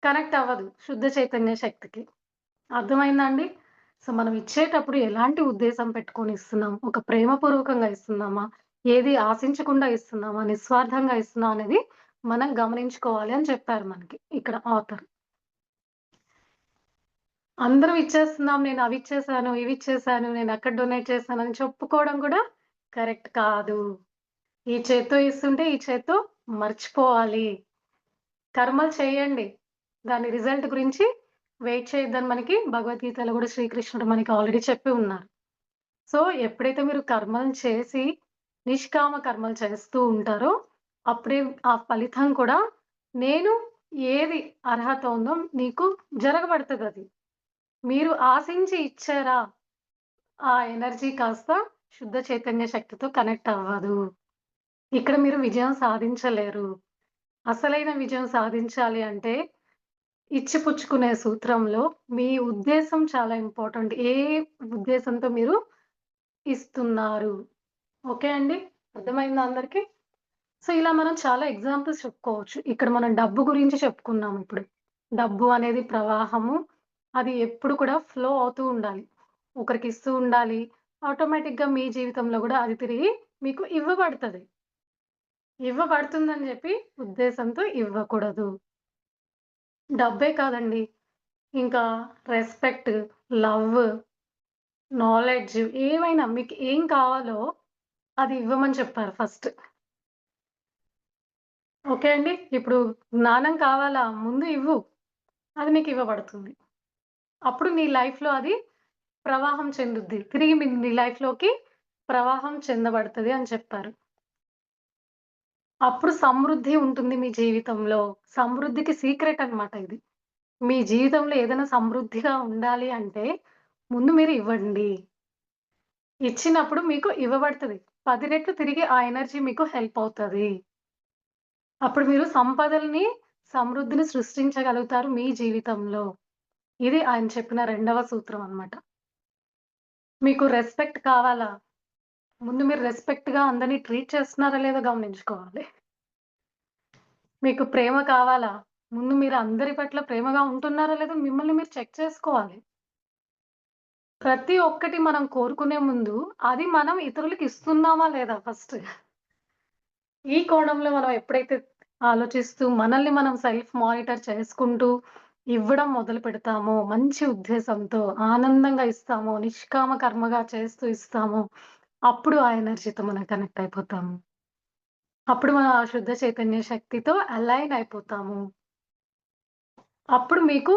కనెక్ట్ అవ్వదు శుద్ధ చైతన్య శక్తికి. అర్థమైందా అండి? సో, మనం ఇచ్చేటప్పుడు ఎలాంటి ఉద్దేశం పెట్టుకొని ఇస్తున్నాం? ఒక ప్రేమపూర్వకంగా ఇస్తున్నామా? ఏది ఆశించకుండా ఇస్తున్నామా? నిస్వార్థంగా ఇస్తున్నామా? అనేది మనం గమనించుకోవాలి అని చెప్పారు మనకి ఇక్కడ ఆథర్. అందరం ఇచ్చేస్తున్నాం. నేను అవి ఇచ్చేసాను, ఇవి ఇచ్చేసాను, నేను అక్కడ డొనేట్ చేశానని చెప్పుకోవడం కూడా కరెక్ట్ కాదు. ఈ చేత్తో ఇస్తుంటే ఈ చేత్తో మర్చిపోవాలి. కర్మలు చేయండి. దాని రిజల్ట్ గురించి వెయిట్ చేయొద్దని మనకి భగవద్గీతలో గూడా శ్రీకృష్ణుడు మనకి ఆల్రెడీ చెప్పి ఉన్నారు. సో, ఎప్పుడైతే మీరు కర్మలను చేసి, నిష్కామ కర్మలు చేస్తూ ఉంటారో, అప్పుడే ఆ ఫలితం కూడా నేను ఏది అర్హత ఉందో నీకు జరగబడతదది. మీరు ఆశించి ఇచ్చారా, ఆ ఎనర్జీ కాస్త శుద్ధ చైతన్య శక్తితో కనెక్ట్ అవ్వదు. ఇక్కడ మీరు విజయం సాధించలేరు. అసలైన విజయం సాధించాలి అంటే, ఇచ్చిపుచ్చుకునే సూత్రంలో మీ ఉద్దేశం చాలా ఇంపార్టెంట్. ఏ ఉద్దేశంతో మీరు ఇస్తున్నారు. ఓకే అండి. అర్థమైందా అందరికి? సో, ఇలా మనం చాలా ఎగ్జాంపుల్స్ చెప్పుకోవచ్చు. ఇక్కడ మనం డబ్బు గురించి చెప్పుకున్నాం ఇప్పుడు. డబ్బు అనేది ప్రవాహము. అది ఎప్పుడు కూడా ఫ్లో అవుతూ ఉండాలి. ఒకరికిస్తూ ఉండాలి. ఆటోమేటిక్‌గా మీ జీవితంలో గూడా అది తిరిగి మీకు ఇవ్వబడతది. ఇవ్వబడుతుందని జెప్పి ఉద్దేశంతో ఇవ్వకూడదు. డబ్బే కాదండి. ఇంకా రెస్పెక్ట్, లవ్, నాలెడ్జ్ ఏవైనా మీకు ఏం కావాలో అది ఇవ్వమని చెప్పారు ఫస్ట్. ఓకే అండి. ఇప్పుడు జ్ఞానం కావాలా? ముందు ఇవ్వు. అది నీకివ్వబడుతుంది. అప్పుడు నీ లైఫ్‌లో అది ప్రవాహం చెందుద్ది. తిరిగి నీ లైఫ్‌లోకి ప్రవాహం చెందబడతది అని చెప్పారు. అప్పుడు సమృద్ధి ఉంటుంది మీ జీవితంలో. సమృద్ధికి సీక్రెట్ అన్నమాట ఇది. మీ జీవితంలో ఏదైనా సమృద్ధిగా ఉండాలి అంటే ముందు మీరు ఇవ్వండి. ఇచ్చినప్పుడు మీకు ఇవ్వబడతది. 10 రెట్లు తిరిగి ఆ ఎనర్జీ మీకు హెల్ప్ అవుతది. అప్పుడు మీరు సంపదల్ని, సమృద్ధిని సృష్టించగలుగుతారు మీ జీవితంలో. ఇది ఆయన చెప్పిన రెండవ సూత్రం అన్నమాట. మీకు రెస్పెక్ట్ కావాలా? ముందు మీరు రెస్పెక్ట్‌గా అందరిని ట్రీట్ చేస్తున్నారా లేదో గమనించుకోవాలి. మీకు ప్రేమ కావాలా? ముందు మీరు అందరి పట్ల ప్రేమగా ఉంటున్నారా లేదో మిమ్మల్ని మీరు చెక్ చేసుకోవాలి. ప్రతి ఒక్కటి మనం కోరుకునే ముందు అది మనం ఇతరులకి ఇస్తున్నామా లేదా ఫస్ట్. ఈ కోణంలో మనం ఎప్పుడైతే ఆలోచిస్తూ మనల్ని మనం సెల్ఫ్ మానిటర్ చేసుకుంటూ ఇవ్వడం మొదలుపెడతామో, మంచి ఉద్దేశంతో ఆనందంగా ఇస్తామో, నిష్కామ కర్మగా చేస్తూ ఇస్తామో, అప్పుడు ఆ ఎనర్జీతో మనం కనెక్ట్ అయిపోతాము. అప్పుడు మనం ఆ శుద్ధ చైతన్య శక్తితో అలైన్ అయిపోతాము. అప్పుడు మీకు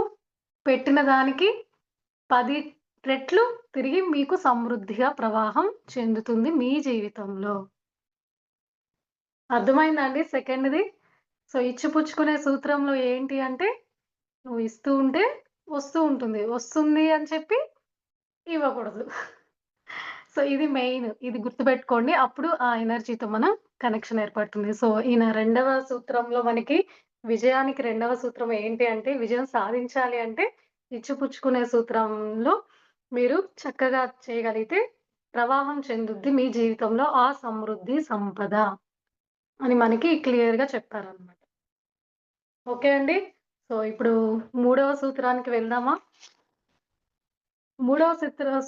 పెట్టిన దానికి 10 రెట్లు తిరిగి మీకు సమృద్ధిగా ప్రవాహం చెందుతుంది మీ జీవితంలో. అర్థమైందా అండి సెకండ్‌ది? సో, ఇచ్చిపుచ్చుకునే సూత్రంలో ఏంటి అంటే, నువ్వు ఇస్తూ ఉంటే వస్తూ ఉంటుంది. వస్తుంది అని చెప్పి ఇవ్వకూడదు. సో, ఇది మెయిన్. ఇది గుర్తుపెట్టుకోండి. అప్పుడు ఆ ఎనర్జీతో మనం కనెక్షన్ ఏర్పడుతుంది. సో, ఈయన రెండవ సూత్రంలో మనకి విజయానికి రెండవ సూత్రం ఏంటి అంటే, విజయం సాధించాలి అంటే ఇచ్చిపుచ్చుకునే సూత్రంలో మీరు చక్కగా చేయగలిగితే ప్రవాహం చెందుద్ది మీ జీవితంలో ఆ సమృద్ధి, సంపద అని మనకి క్లియర్‌గా చెప్పారనమాట. ఓకే అండి. సో, ఇప్పుడు మూడవ సూత్రానికి వెళ్దామా? మూడవ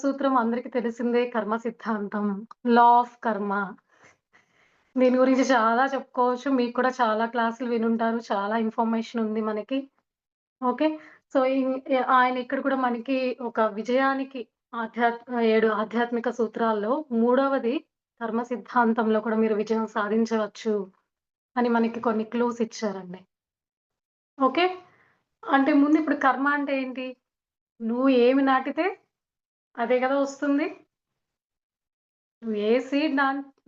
సూత్రం అందరికి తెలిసిందే కర్మ సిద్ధాంతం. లా ఆఫ్ కర్మ. దీని గురించి చాలా చెప్పుకోవచ్చు. మీకు కూడా చాలా క్లాసులు వినుంటారు. చాలా ఇన్ఫర్మేషన్ ఉంది మనకి. ఓకే. సో, ఆయన ఇక్కడ కూడా మనకి ఒక విజయానికి 7 ఆధ్యాత్మిక సూత్రాల్లో మూడవది కర్మ సిద్ధాంతంలో కూడా మీరు విజయం సాధించవచ్చు అని మనకి కొన్ని క్లూస్ ఇచ్చారండి. ఓకే. అంటే ముందు ఇప్పుడు కర్మ అంటే ఏంటి? నువ్వు ఏమి నాటితే అదే గదా వస్తుంది. నువ్వు ఏ సీడ్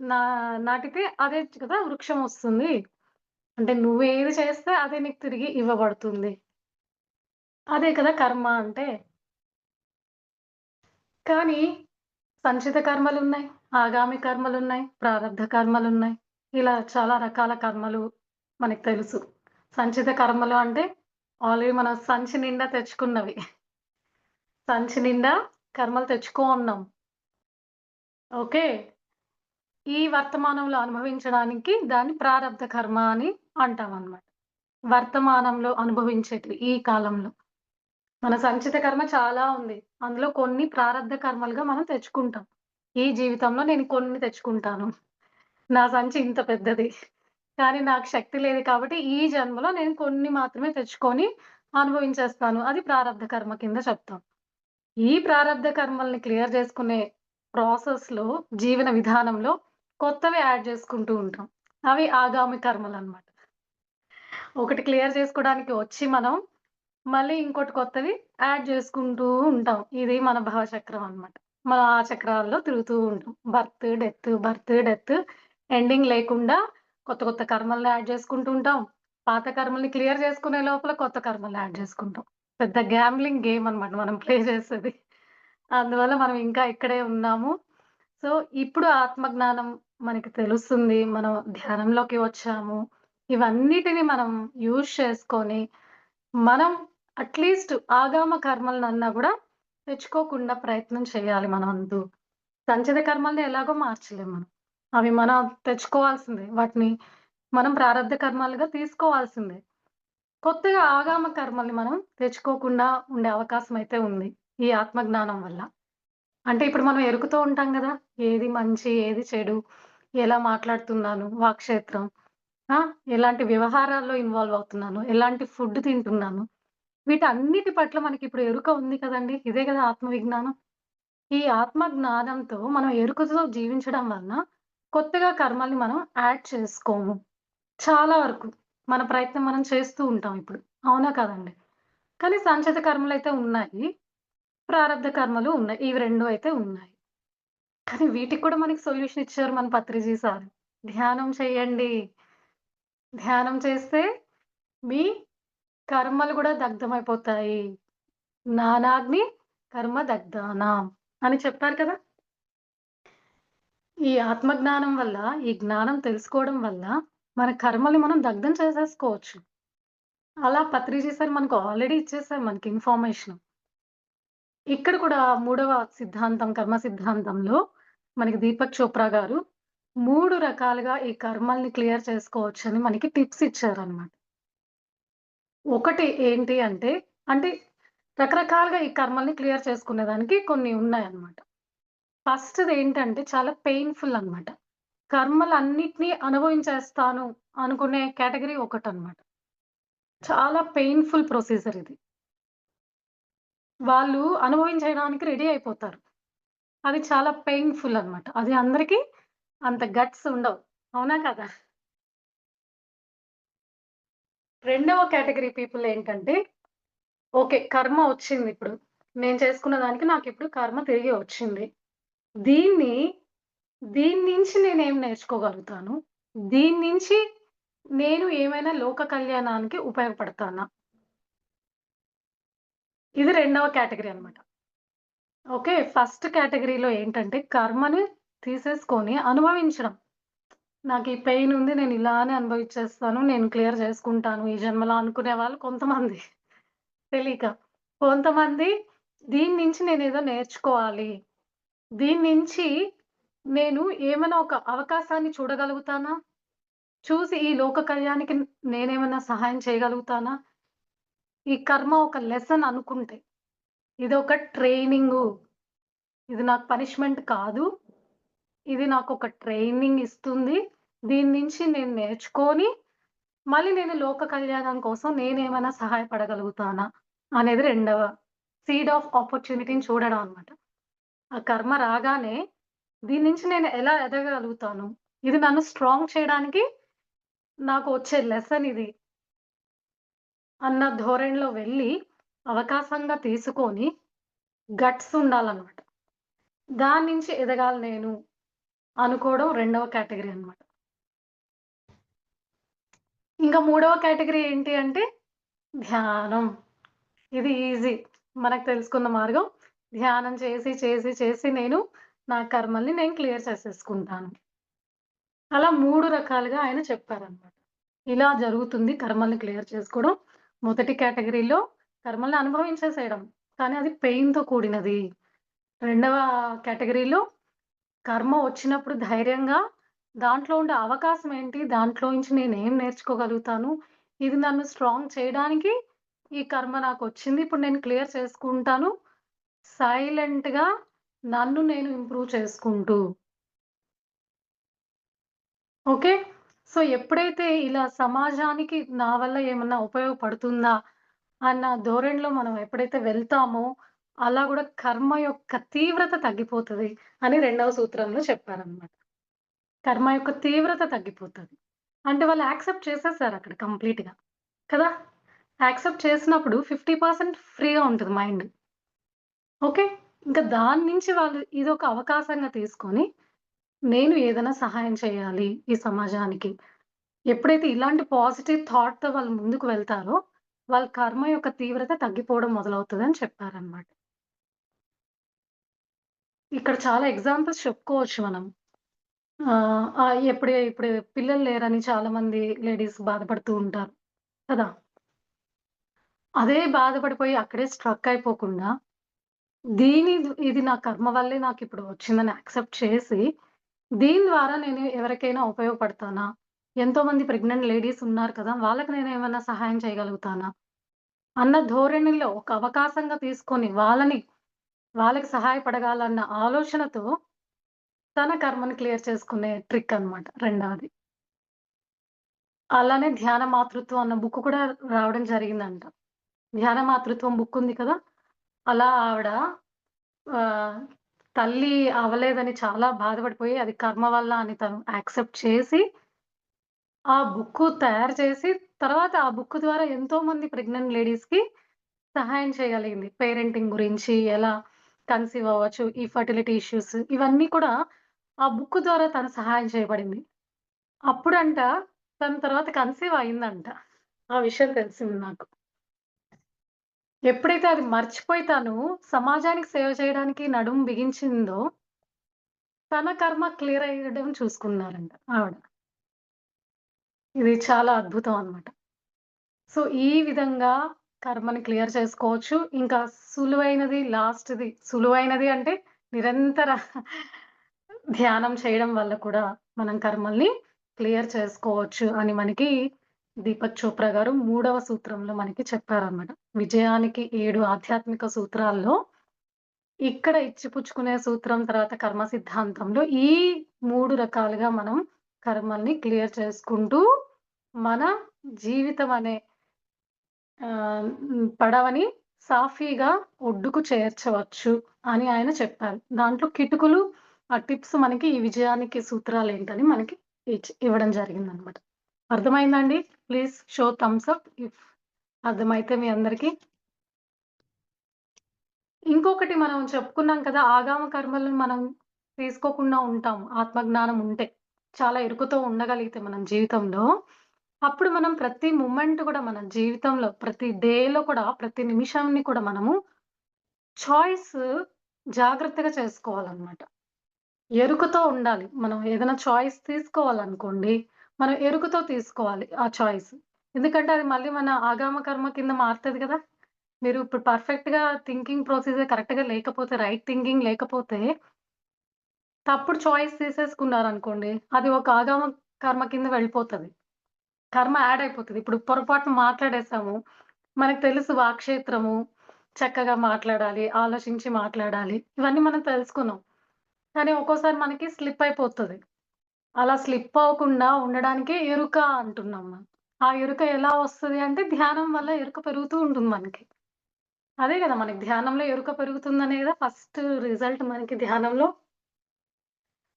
నా నాటితే అదే కదా వృక్షం వస్తుంది. అంటే నువ్వేది చేస్తే అదే నీకు తిరిగి ఇవ్వబడుతుంది. అదే కదా కర్మ అంటే. కానీ సంచిత కర్మలున్నాయి, ఆగామి కర్మలున్నాయి, ప్రారబ్ధ కర్మలున్నాయి. ఇలా చాలా రకాల కర్మలు మనకు తెలుసు. సంచిత కర్మలు అంటే ఆల్రెడీ మనం సంచి నిండా తెచ్చుకున్నవి. సంచి నిండా కర్మలు తెచ్చుకోనున్నాం. ఓకే. ఈ వర్తమానంలో అనుభవించడానికి దాన్ని ప్రారబ్ధ కర్మ అని అంటామనమాట. వర్తమానంలో అనుభవించేటివి ఈ కాలంలో. మన సంచిత కర్మ చాలా ఉంది. అందులో కొన్ని ప్రారబ్ధ కర్మలుగా మనం తెచ్చుకుంటాం. ఈ జీవితంలో నేను కొన్ని తెచ్చుకుంటాను. నా సంచి ఇంత పెద్దది. కానీ నాకు శక్తి లేదు కాబట్టి ఈ జన్మలో నేను కొన్ని మాత్రమే తెచ్చుకొని అనుభవించేస్తాను. అది ప్రారబ్ధ కర్మ కింద చెప్తాం. ఈ ప్రారబ్ధ కర్మల్ని క్లియర్ చేసుకునే ప్రాసెస్‌లో, జీవన విధానంలో కొత్తవి యాడ్ చేసుకుంటూ ఉంటాం. అవి ఆగామి కర్మలనమాట. ఒకటి క్లియర్ చేసుకోవడానికి వచ్చి మనం మళ్ళీ ఇంకోటి కొత్తవి యాడ్ చేసుకుంటూ ఉంటాం. ఇది మన భవచక్రం అన్నమాట. మనం ఆ చక్రాల్లో తిరుగుతూ ఉంటాం. Birth, death, birth, death ending లేకుండా కొత్త కొత్త కర్మల్ని యాడ్ చేసుకుంటూ ఉంటాం. పాత కర్మల్ని క్లియర్ చేసుకునే లోపల కొత్త కర్మల్ని యాడ్ చేసుకుంటాం. పెద్ద గ్యాంబ్లింగ్ గేమ్ అన్నమాట మనం ప్లే చేసేది. అందువల్ల మనం ఇంకా ఇక్కడే ఉన్నాము. సో, ఇప్పుడు ఆత్మజ్ఞానం మనకి తెలుస్తుంది. మనం ధ్యానంలోకి వచ్చాము. ఇవన్నిటిని మనం యూజ్ చేసుకొని మనం అట్‌లీస్ట్ ఆగామ కర్మలనన్నా గూడా తెచ్చుకోకుండా ప్రయత్నం చేయాలి మనవంతు. సంచిత కర్మల్ని ఎలాగో మార్చలేం మనం. అవి మనం తెచ్చుకోవాల్సిందే. వాటిని మనం ప్రారబ్ధ కర్మలుగా తీసుకోవాల్సిందే. కొత్తగా ఆగామ కర్మల్ని మనం తెచ్చుకోకుండా ఉండే అవకాశం అయితే ఉంది. ఈ ఆత్మజ్ఞానం వల్ల. అంటే ఇప్పుడు మనం ఎరుకుతూ ఉంటాం గదా! ఏది మంచి, ఏది చెడు, ఎలా మాట్లాడుతున్నాను, వాక్క్షేత్రం. ఆ! ఎలాంటి వ్యవహారాల్లో ఇన్వాల్వ్ అవుతున్నాను, ఎలాంటి ఫుడ్ తింటున్నాను. వీటన్నిటి పట్ల మనకిప్పుడు ఎరుక ఉంది కదండీ! ఇదే గదా ఆత్మ విజ్ఞానం. ఈ ఆత్మ జ్ఞానంతో మనం ఎరుకతో జీవించడం వలన కొత్తగా కర్మల్ని మనం యాడ్ చేసుకోము. చాలా వరకు. మన ప్రయత్నం మనం చేస్తూ ఉంటాం ఇప్పుడు. అవునా కాదండి? కానీ సంచిత కర్మలైతే ఉన్నాయి. ప్రారబ్ధ కర్మలు ఉన్నాయి. ఇవి 2 అయితే ఉన్నాయి. కానీ వీటికి కూడా మనకి సొల్యూషన్ ఇచ్చారు మన పత్రిజీ సార్. ధ్యానం చేయండి. ధ్యానం చేస్తే మీ కర్మలు గూడా దగ్ధమైపోతాయి. జ్ఞానాగ్ని కర్మ దగ్ధానాం అని చెప్పారు కదా! ఈ ఆత్మ జ్ఞానం వల్ల, ఈ జ్ఞానం తెలుసుకోవడం వల్ల మన కర్మల్ని మనం దగ్ధం చేసేసుకోవచ్చు. అలా పత్రిజీ సార్ మనకు ఆల్రెడీ ఇచ్చేసారు మనకి ఇన్ఫర్మేషన్. ఇక్కడ కూడా మూడవ సిద్ధాంతం కర్మ సిద్ధాంతంలో మనకి దీపక్ చోప్రా గారు 3 రకాలుగా ఈ కర్మల్ని క్లియర్ చేసుకోవచ్చని మనకి టిప్స్ ఇచ్చారన్నమాట. ఒకటి ఏంటి అంటే, అంటే రకరకాలుగా ఈ కర్మల్ని క్లియర్ చేసుకునేదానికి కొన్ని ఉన్నాయన్నమాట. ఫస్ట్‌దేంటంటే చాలా పెయిన్‌ఫుల్ అన్నమాట. కర్మలన్నిటిని అనుభవించేస్తాను అనుకునే కేటగరీ ఒకటన్నమాట. చాలా పెయిన్‌ఫుల్ ప్రొసీజర్ ఇది. వాళ్ళు అనుభవించడానికి రెడీ అయిపోతారు. అది చాలా పెయిన్‌ఫుల్ అన్నమాట. అది అందరికి అంత గట్స్ ఉండవు. అవునా కదా? రెండవ కేటగరీ పీపుల్ ఏంటంటే, ఓకే. కర్మ వచ్చిందిప్పుడు. నేను చేసుకున్న దానికి నాకిప్పుడు కర్మ తిరిగి వచ్చింది. దీన్ని దీని నుంచి నేనేం నేర్చుకోగలుగుతాను? దీని నుంచి నేను ఏమైనా లోక కళ్యాణానికి ఉపయోగపడతానా? ఇది రెండవ కేటగరీ అన్నమాట. ఓకే. ఫస్ట్ కేటగరీలో ఏంటంటే కర్మని తీసేసుకొని అనుభవించడం. నాకు ఈ పెయిన్ ఉంది. నేను ఇలానే అనుభవించేస్తాను. నేను క్లియర్ చేసుకుంటాను ఈ జన్మలో అనుకునే వాళ్ళు కొంతమంది తెలీక. కొంతమంది దీని నుంచి నేనేదో నేర్చుకోవాలి. దీని నుంచి నేను ఏమైనా ఒక అవకాశాన్ని చూడగలుగుతానా? చూసి ఈ లోక కళ్యాణానికి నేనేమైనా సహాయం చేయగలుగుతానా? ఈ కర్మ ఒక లెసన్ అనుకుంటే. ఇదొక ట్రైనింగు. ఇది నాకు పనిష్మెంట్ కాదు. ఇది నాకొక ట్రైనింగ్ ఇస్తుంది. దీని నుంచి నేను నేర్చుకొని, మళ్ళీ నేను లోక కళ్యాణం కోసం నేనేమైనా సహాయపడగలుగుతానా? అనేది రెండవ సీడ్ ఆఫ్ ఆపర్చునిటీని చూడడం అన్నమాట. ఆ కర్మ రాగానే దీని నుంచి నేను ఎలా ఎదగగలుగుతాను? ఇది నన్ను స్ట్రాంగ్ చేయడానికి నాకు వచ్చే లెసన్ ఇది. అన్న ధోరణిలో వెళ్ళి అవకాశంగా తీసుకొని గట్స్ ఉండాలన్నమాట. దాని నుంచి ఎదగాలి నేను అనుకోవడం రెండవ కేటగరీ అన్నమాట. ఇంకా మూడవ కేటగరీ ఏంటి అంటే ధ్యానం. ఇది ఈజీ. మనకు తెలుసుకున్న మార్గం. ధ్యానం చేసి, చేసి, చేసి నేను నా కర్మల్ని నేను క్లియర్ చేసేసుకుంటాను. అలా 3 రకాలుగా ఆయన చెప్పారన్నమాట. ఇలా జరుగుతుంది కర్మల్ని క్లియర్ చేసుకోవడం. మొదటి కేటగరీలో కర్మల్ని అనుభవించేసేయడం. కానీ అది పెయిన్‌తో కూడినది. రెండవ కేటగరీలో కర్మ వచ్చినప్పుడు ధైర్యంగా దాంట్లో ఉండే అవకాశం ఏంటి? దాంట్లో నుంచి నేనేం నేర్చుకోగలుగుతాను? ఇది నన్ను స్ట్రాంగ్ చేయడానికి ఈ కర్మ నాకొచ్చింది. ఇప్పుడు నేను క్లియర్ చేసుకుంటాను. సైలెంట్‌గా నన్ను నేను ఇంప్రూవ్ చేసుకుంటూ. ఓకే. సో, ఎప్పుడైతే ఇలా సమాజానికి నా వల్ల ఏమన్నా ఉపయోగపడుతుందా అన్న ధోరణిలో మనం ఎప్పుడైతే వెళ్తామో, అలా గూడా కర్మ యొక్క తీవ్రత తగ్గిపోతది అని రెండవ సూత్రంలో చెప్పారనమాట. కర్మ యొక్క తీవ్రత తగ్గిపోతది. అంటే వాళ్ళు యాక్సెప్ట్ చేసేసారక్కడ కంప్లీట్‌గా. కదా! యాక్సెప్ట్ చేసినప్పుడు 50% ఫ్రీగా ఉంటది మైండ్. ఓకే. ఇంకా దాని నుంచి వాళ్ళు ఇదొక అవకాశంగా తీసుకొని, నేను ఏదైనా సహాయం చేయాలి ఈ సమాజానికి. ఎప్పుడైతే ఇలాంటి పాజిటివ్ థాట్‌తో వాళ్ళు ముందుకు వెళ్తారో, వాళ్ళ కర్మ యొక్క తీవ్రత తగ్గిపోవడం మొదలవుతదని చెప్పారనమాట. ఇక్కడ చాలా ఎగ్జాంపుల్స్ చెప్పుకోవచ్చు మనం. ఇప్పుడు పిల్లలు లేరని చాలామంది లేడీస్ బాధపడుతూ ఉంటారు కదా! అదే బాధపడిపోయి అక్కడే స్ట్రక్ అయిపోకుండా, ఇది నా కర్మ వల్లే నాకిప్పుడు వచ్చిందని యాక్సెప్ట్ చేసి, దీని ద్వారా నేను ఎవరికైనా ఉపయోగపడతానా? ఎంతోమంది ప్రెగ్నెంట్ లేడీస్ ఉన్నారు కదా! వాళ్ళకి నేనేమన్నా సహాయం చేయగలుగుతానా? అన్న ధోరణిలో ఒక అవకాశంగా తీసుకొని వాళ్ళకి సహాయపడగాలన్న ఆలోచనతో తన కర్మని క్లియర్ చేసుకునే ట్రిక్ అన్నమాట రెండవది. అలానే ధ్యాన మాతృత్వం అన్న బుక్ కూడా రావడం జరిగిందంట. ధ్యాన మాతృత్వం బుక్ ఉంది కదా! అలా ఆవిడ ఆహ్, తల్లి అవ్వలేదని చాలా బాధపడిపోయి అది కర్మ వల్ల అని తను యాక్సెప్ట్ చేసి, ఆ బుక్కు తయారు చేసి తర్వాత ఆ బుక్ ద్వారా ఎంతోమంది ప్రెగ్నెంట్ లేడీస్‌కి సహాయం చేయగలిగింది. పేరెంటింగ్ గురించి ఎలా కన్సీవ్ అవ్వచ్చు, ఈ ఫెర్టిలిటీ ఇష్యూస్ ఇవన్నీ కూడా ఆ బుక్ ద్వారా తను సహాయం చేయబడింది. అప్పుడంట తను తర్వాత కన్సీవ్ అయిందంట. ఆ విషయం తెలిసింది నాకు. ఎప్పుడైతే అది మర్చిపోయి తను సమాజానికి సేవ చేయడానికి నడుము బిగించిందో, తన కర్మ క్లియర్ అయ్యడం చూసుకున్నారంట ఆవిడ. ఇది చాలా అద్భుతం అన్నమాట. సో, ఈ విధంగా కర్మని క్లియర్ చేసుకోవచ్చు. ఇంకా సులువైనది అంటే నిరంతర ధ్యానం చేయడం వల్ల కూడా మనం కర్మల్ని క్లియర్ చేసుకోవచ్చు అని మనకి దీపక్ చోప్రా గారు మూడవ సూత్రంలో మనకి చెప్పారన్నమాట. విజయానికి 7 ఆధ్యాత్మిక సూత్రాల్లో ఇక్కడ ఇచ్చిపుచ్చుకునే సూత్రం తర్వాత కర్మ సిద్ధాంతంలో ఈ 3 రకాలుగా మనం కర్మల్ని క్లియర్ చేసుకుంటూ మన జీవితం అనే పడవని సాఫీగా ఒడ్డుకు చేర్చవచ్చు అని ఆయన చెప్పారు. దాంట్లో కిటుకులు, ఆ టిప్స్ మనకి ఈ విజయానికి సూత్రాలేంటని మనకి ఇవ్వడం జరిగిందనమాట. అర్థమైందా అండి? Please show thumbs up if అర్థమైతే మీ అందరికి. ఇంకొకటి మనం చెప్పుకున్నాం కదా! ఆగామ కర్మలను మనం తీసుకోకుండా ఉంటాం. ఆత్మజ్ఞానం ఉంటే. చాలా ఇరుకుతో ఉండగలిగితే మనం జీవితంలో, అప్పుడు మనం ప్రతి మూమెంట్ కూడా మన జీవితంలో ప్రతి డేలో కూడా ప్రతి నిమిషాన్ని కూడా మనము చాయిస్ జాగ్రత్తగా చేసుకోవాలన్నమాట. ఎరుకతో ఉండాలి. మనం ఏదైనా చాయిస్ తీసుకోవాలనుకోండి, మనం ఎరుకతో తీసుకోవాలి ఆ చాయిస్. ఎందుకంటే అది మళ్ళీ మన ఆగామ కర్మ కింద మారుతది కదా! మీరు ఇప్పుడు పర్ఫెక్ట్‌గా థింకింగ్ ప్రొసీజర్ కరెక్ట్‌గా లేకపోతే, రైట్ థింకింగ్ లేకపోతే, తప్పుడు చాయిస్ తీసేసుకున్నారనుకోండి, అది ఒక ఆగామ కర్మ కింద వెళ్ళిపోతది. కర్మ యాడ్ అయిపోతది. ఇప్పుడు పొరపాటున మాట్లాడేసాము. మనకు తెలుసు వాక్క్షేత్రము, చక్కగా మాట్లాడాలి, ఆలోచించి మాట్లాడాలి. ఇవన్నీ మనం తెలుసుకున్నాం. కానీ ఒక్కోసారి మనకి స్లిప్ అయిపోతది. అలా స్లిప్ అవ్వకుండా ఉండడానికే ఎరుక అంటున్నాం మనం. ఆ ఎరుక ఎలా వస్తది అంటే ధ్యానం వల్ల ఎరుక పెరుగుతూ ఉంటుంది మనకి. అదే గదా! మనకి ధ్యానంలో ఎరుక పెరుగుతుందనే గదా! ఫస్ట్ రిజల్ట్ మనకి ధ్యానంలో.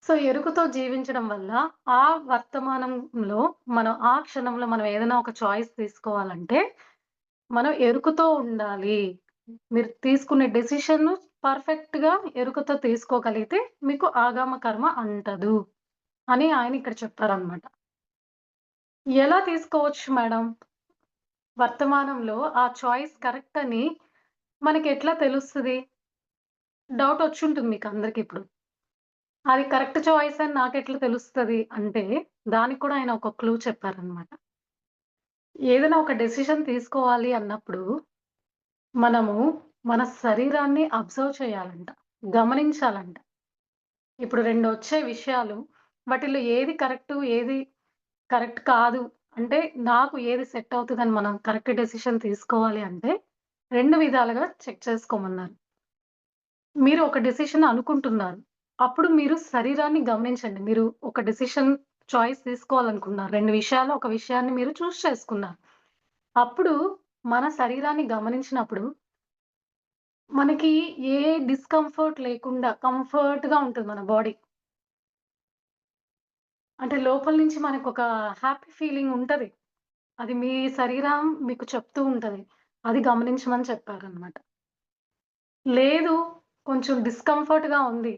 సో, ఎరుకతో జీవించడం వల్ల ఆ వర్తమానంలో మనం ఆ క్షణంలో మనం ఏదైనా ఒక చాయిస్ తీసుకోవాలంటే మనం ఎరుకుతో ఉండాలి. మీరు తీసుకునే డెసిషన్ పర్ఫెక్ట్‌గా ఎరుకతో తీసుకోగలిగితే మీకు ఆగామ కర్మ అంటదు అని ఆయన ఇక్కడ చెప్పారనమాట. ఎలా తీసుకోవచ్చు మేడం? వర్తమానంలో ఆ చాయిస్ కరెక్ట్ అని మనకెట్లా తెలుస్తది? డౌట్ వచ్చుంటుంది మీకందరికిప్పుడు. అది కరెక్ట్ చాయిస్ అని నాకెట్లా తెలుస్తది అంటే, దానికి కూడా ఆయన ఒక క్లూ చెప్పారనమాట. ఏదైనా ఒక డెసిషన్ తీసుకోవాలి అన్నప్పుడు, మనము మన శరీరాన్ని అబ్జర్వ్ చేయాలంట. గమనించాలంట. ఇప్పుడు 2 వచ్చే విషయాలు, వాటిల్లో ఏది కరెక్టు, ఏది కరెక్ట్ కాదు. అంటే నాకు ఏది సెట్ అవుతదని మనం కరెక్ట్ డెసిషన్ తీసుకోవాలి అంటే, 2 విధాలుగా చెక్ చేసుకోమన్నారు. మీరు ఒక డెసిషన్ అనుకుంటున్నారు. అప్పుడు మీరు శరీరాన్ని గమనించండి. మీరు ఒక డెసిషన్ చాయిస్ తీసుకోవాలనుకున్నారు. 2 విషయాల్లో ఒక విషయాన్ని మీరు చూజ్ చేసుకున్నారు. అప్పుడు మన శరీరాన్ని గమనించినప్పుడు మనకి ఏ డిస్కంఫర్ట్ లేకుండా కంఫర్ట్‌గా ఉంటది మన బాడీ. అంటే లోపల నుంచి మనకొక హ్యాపీ ఫీలింగ్ ఉంటది. అది మీ శరీరం మీకు చెప్తూ ఉంటది. అది గమనించమని చెప్పారనమాట. లేదు కొంచెం డిస్కంఫర్ట్‌గా ఉంది.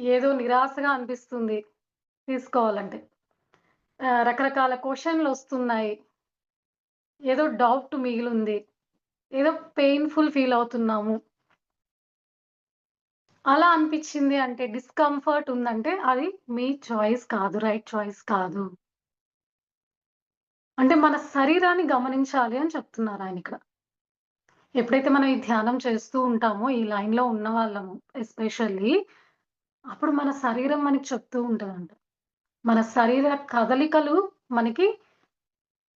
ఏదో నిరాశగా అనిపిస్తుంది తీసుకోవాలంటే. రకరకాల క్వెషన్‌లొస్తున్నాయి. ఏదో డౌట్ మిగిలుంది. ఏదో పెయిన్‌ఫుల్ ఫీల్ అవుతున్నాము. అలా అనిపిచ్చింది అంటే డిస్కంఫర్ట్ ఉందంటే అది మీ చాయిస్ కాదు. రైట్ చాయిస్ కాదు. అంటే మన శరీరాన్ని గమనించాలి అని చెప్తున్నారాయనిక్కడ. ఎప్పుడైతే మనం ఈ ధ్యానం చేస్తూ ఉంటామో, ఈ లైన్‌లో ఉన్నవాళ్ళము ఎస్పెషల్లీ అప్పుడు మన శరీరం మనకి చెప్తూ ఉంటదంట. మన శరీర కదలికలు మనకి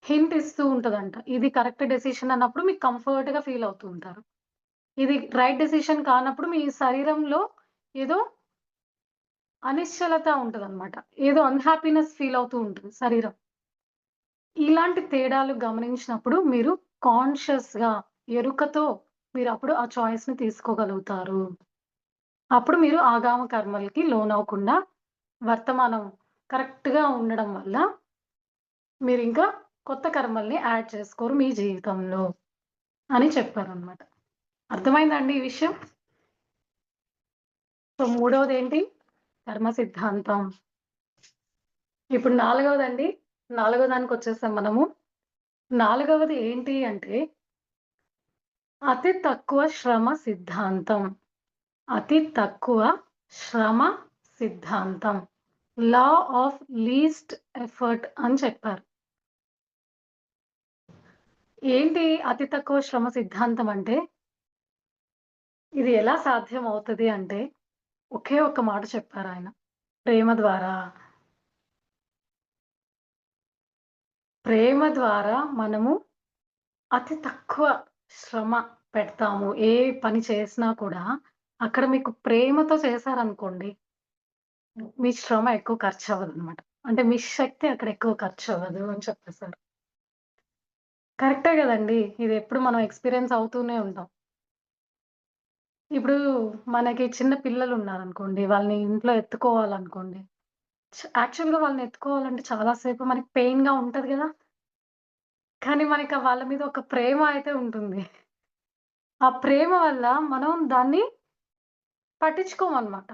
హింట్ ఇస్తూ ఉంటదంట. ఇది కరెక్ట్ డెసిషన్ అన్నప్పుడు మీకు కంఫర్ట్‌గా ఫీల్ అవుతూ ఉంటారు. ఇది రైట్ డెసిషన్ కానప్పుడు మీ శరీరంలో ఏదో అనిశ్చలత ఉంటదనమాట. ఏదో అన్‌హాపీనెస్ ఫీల్ అవుతూ ఉంటది శరీరం. ఇలాంటి తేడాలు గమనించినప్పుడు మీరు కాన్షియస్‌గా ఎరుకతో మీరప్పుడు ఆ చాయిస్‌ని తీసుకోగలుగుతారు. అప్పుడు మీరు ఆగామ కర్మలకి లోనవ్వకుండా వర్తమానం కరెక్ట్‌గా ఉండడం వల్ల మీరింకా కొత్త కర్మల్ని యాడ్ చేసుకోరు మీ జీవితంలో అని చెప్పారనమాట. అర్థమైందా అండి ఈ విషయం? సో, మూడవదేంటి? కర్మ సిద్ధాంతం. ఇప్పుడు నాలుగవదండి. నాలుగో దానికొచ్చేసాం మనము. నాలుగవది ఏంటి అంటే అతి తక్కువ శ్రమ సిద్ధాంతం. అతి తక్కువ శ్రమ సిద్ధాంతం. లా ఆఫ్ లీస్ట్ ఎఫర్ట్ అని చెప్పారు. ఏంటి అతి తక్కువ శ్రమ సిద్ధాంతం అంటే, ఇది ఎలా సాధ్యమవుతది అంటే, ఒకే ఒక్క మాట చెప్పారాయన. ప్రేమ ద్వారా. ప్రేమ ద్వారా మనము అతి తక్కువ శ్రమ పెడతాము. ఏ పని చేసినా కూడా, అక్కడ మీకు ప్రేమతో చేశారనుకోండి, మీ శ్రమ ఎక్కువ ఖర్చవ్వదనమాట. అంటే మీ శక్తి అక్కడ ఎక్కువ ఖర్చవ్వదు అని చెప్పేసారు. కరెక్టే గదండీ! ఇదెప్పుడు మనం ఎక్స్‌పీరియన్స్ అవుతూనే ఉంటాం. ఇప్పుడు మనకి చిన్న పిల్లలున్నారనుకోండి, వాళ్ళని ఇంట్లో ఎత్తుకోవాలనుకోండి, యాక్చువల్‌గా వాళ్ళని ఎత్తుకోవాలంటే చాలా సేపు మనకి పెయిన్‌గా ఉంటది గదా! కానీ మనకి వాళ్ళ మీద ఒక ప్రేమ అయితే ఉంటుంది. ఆ ప్రేమ వల్ల మనం దాన్ని పట్టించుకోమనమాట.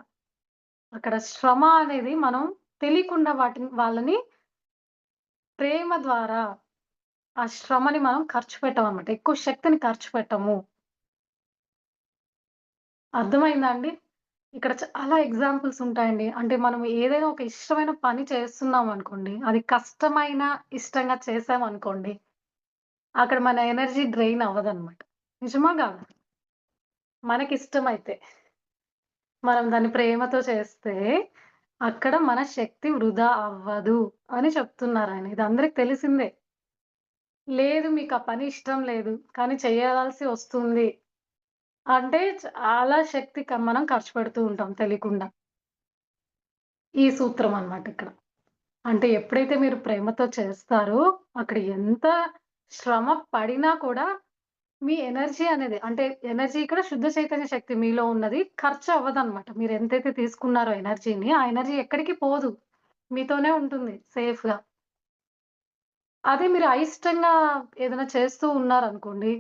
అక్కడ శ్రమ అనేది మనం తెలియకుండా వాళ్ళని ప్రేమ ద్వారా ఆ శ్రమని మనం ఖర్చు పెట్టమనమాట. ఎక్కువ శక్తిని ఖర్చు పెట్టము. అర్థమైందా అండి? ఇక్కడ చాలా ఎగ్జాంపుల్స్ ఉంటాయండి. అంటే మనం ఏదైనా ఒక ఇష్టమైన పని చేస్తున్నామనుకోండి, అది కష్టమైన, ఇష్టంగా చేశామనుకోండి, అక్కడ మన ఎనర్జీ డ్రైన్ అవ్వదనమాట. నిజమా కాదా? మనకిష్టమైతే. మనం దాన్ని ప్రేమతో చేస్తే, అక్కడ మన శక్తి వృధా అవ్వదు అని చెప్తున్నారాయన. ఇది అందరికి తెలిసిందే. లేదు మీకు ఆ పని ఇష్టం లేదు, కానీ చేయాల్సి వస్తుంది అంటే చాలా శక్తి మనం ఖర్చు పెడుతూ ఉంటాం తెలియకుండా. ఈ సూత్రం అన్నమాట ఇక్కడ. అంటే ఎప్పుడైతే మీరు ప్రేమతో చేస్తారో, అక్కడ ఎంత శ్రమ పడినా కూడా మీ ఎనర్జీ అనేది అంటే ఎనర్జీ ఇక్కడ శుద్ధ చైతన్య శక్తి మీలో ఉన్నది ఖర్చు అవ్వదన్నమాట. మీరు ఎంతైతే తీసుకున్నారో ఎనర్జీని, ఆ ఎనర్జీ ఎక్కడికి పోదు. మీతోనే ఉంటుంది సేఫ్‌గా. అదే మీరు అయిష్టంగా ఏదైనా చేస్తూ ఉన్నారనుకోండి,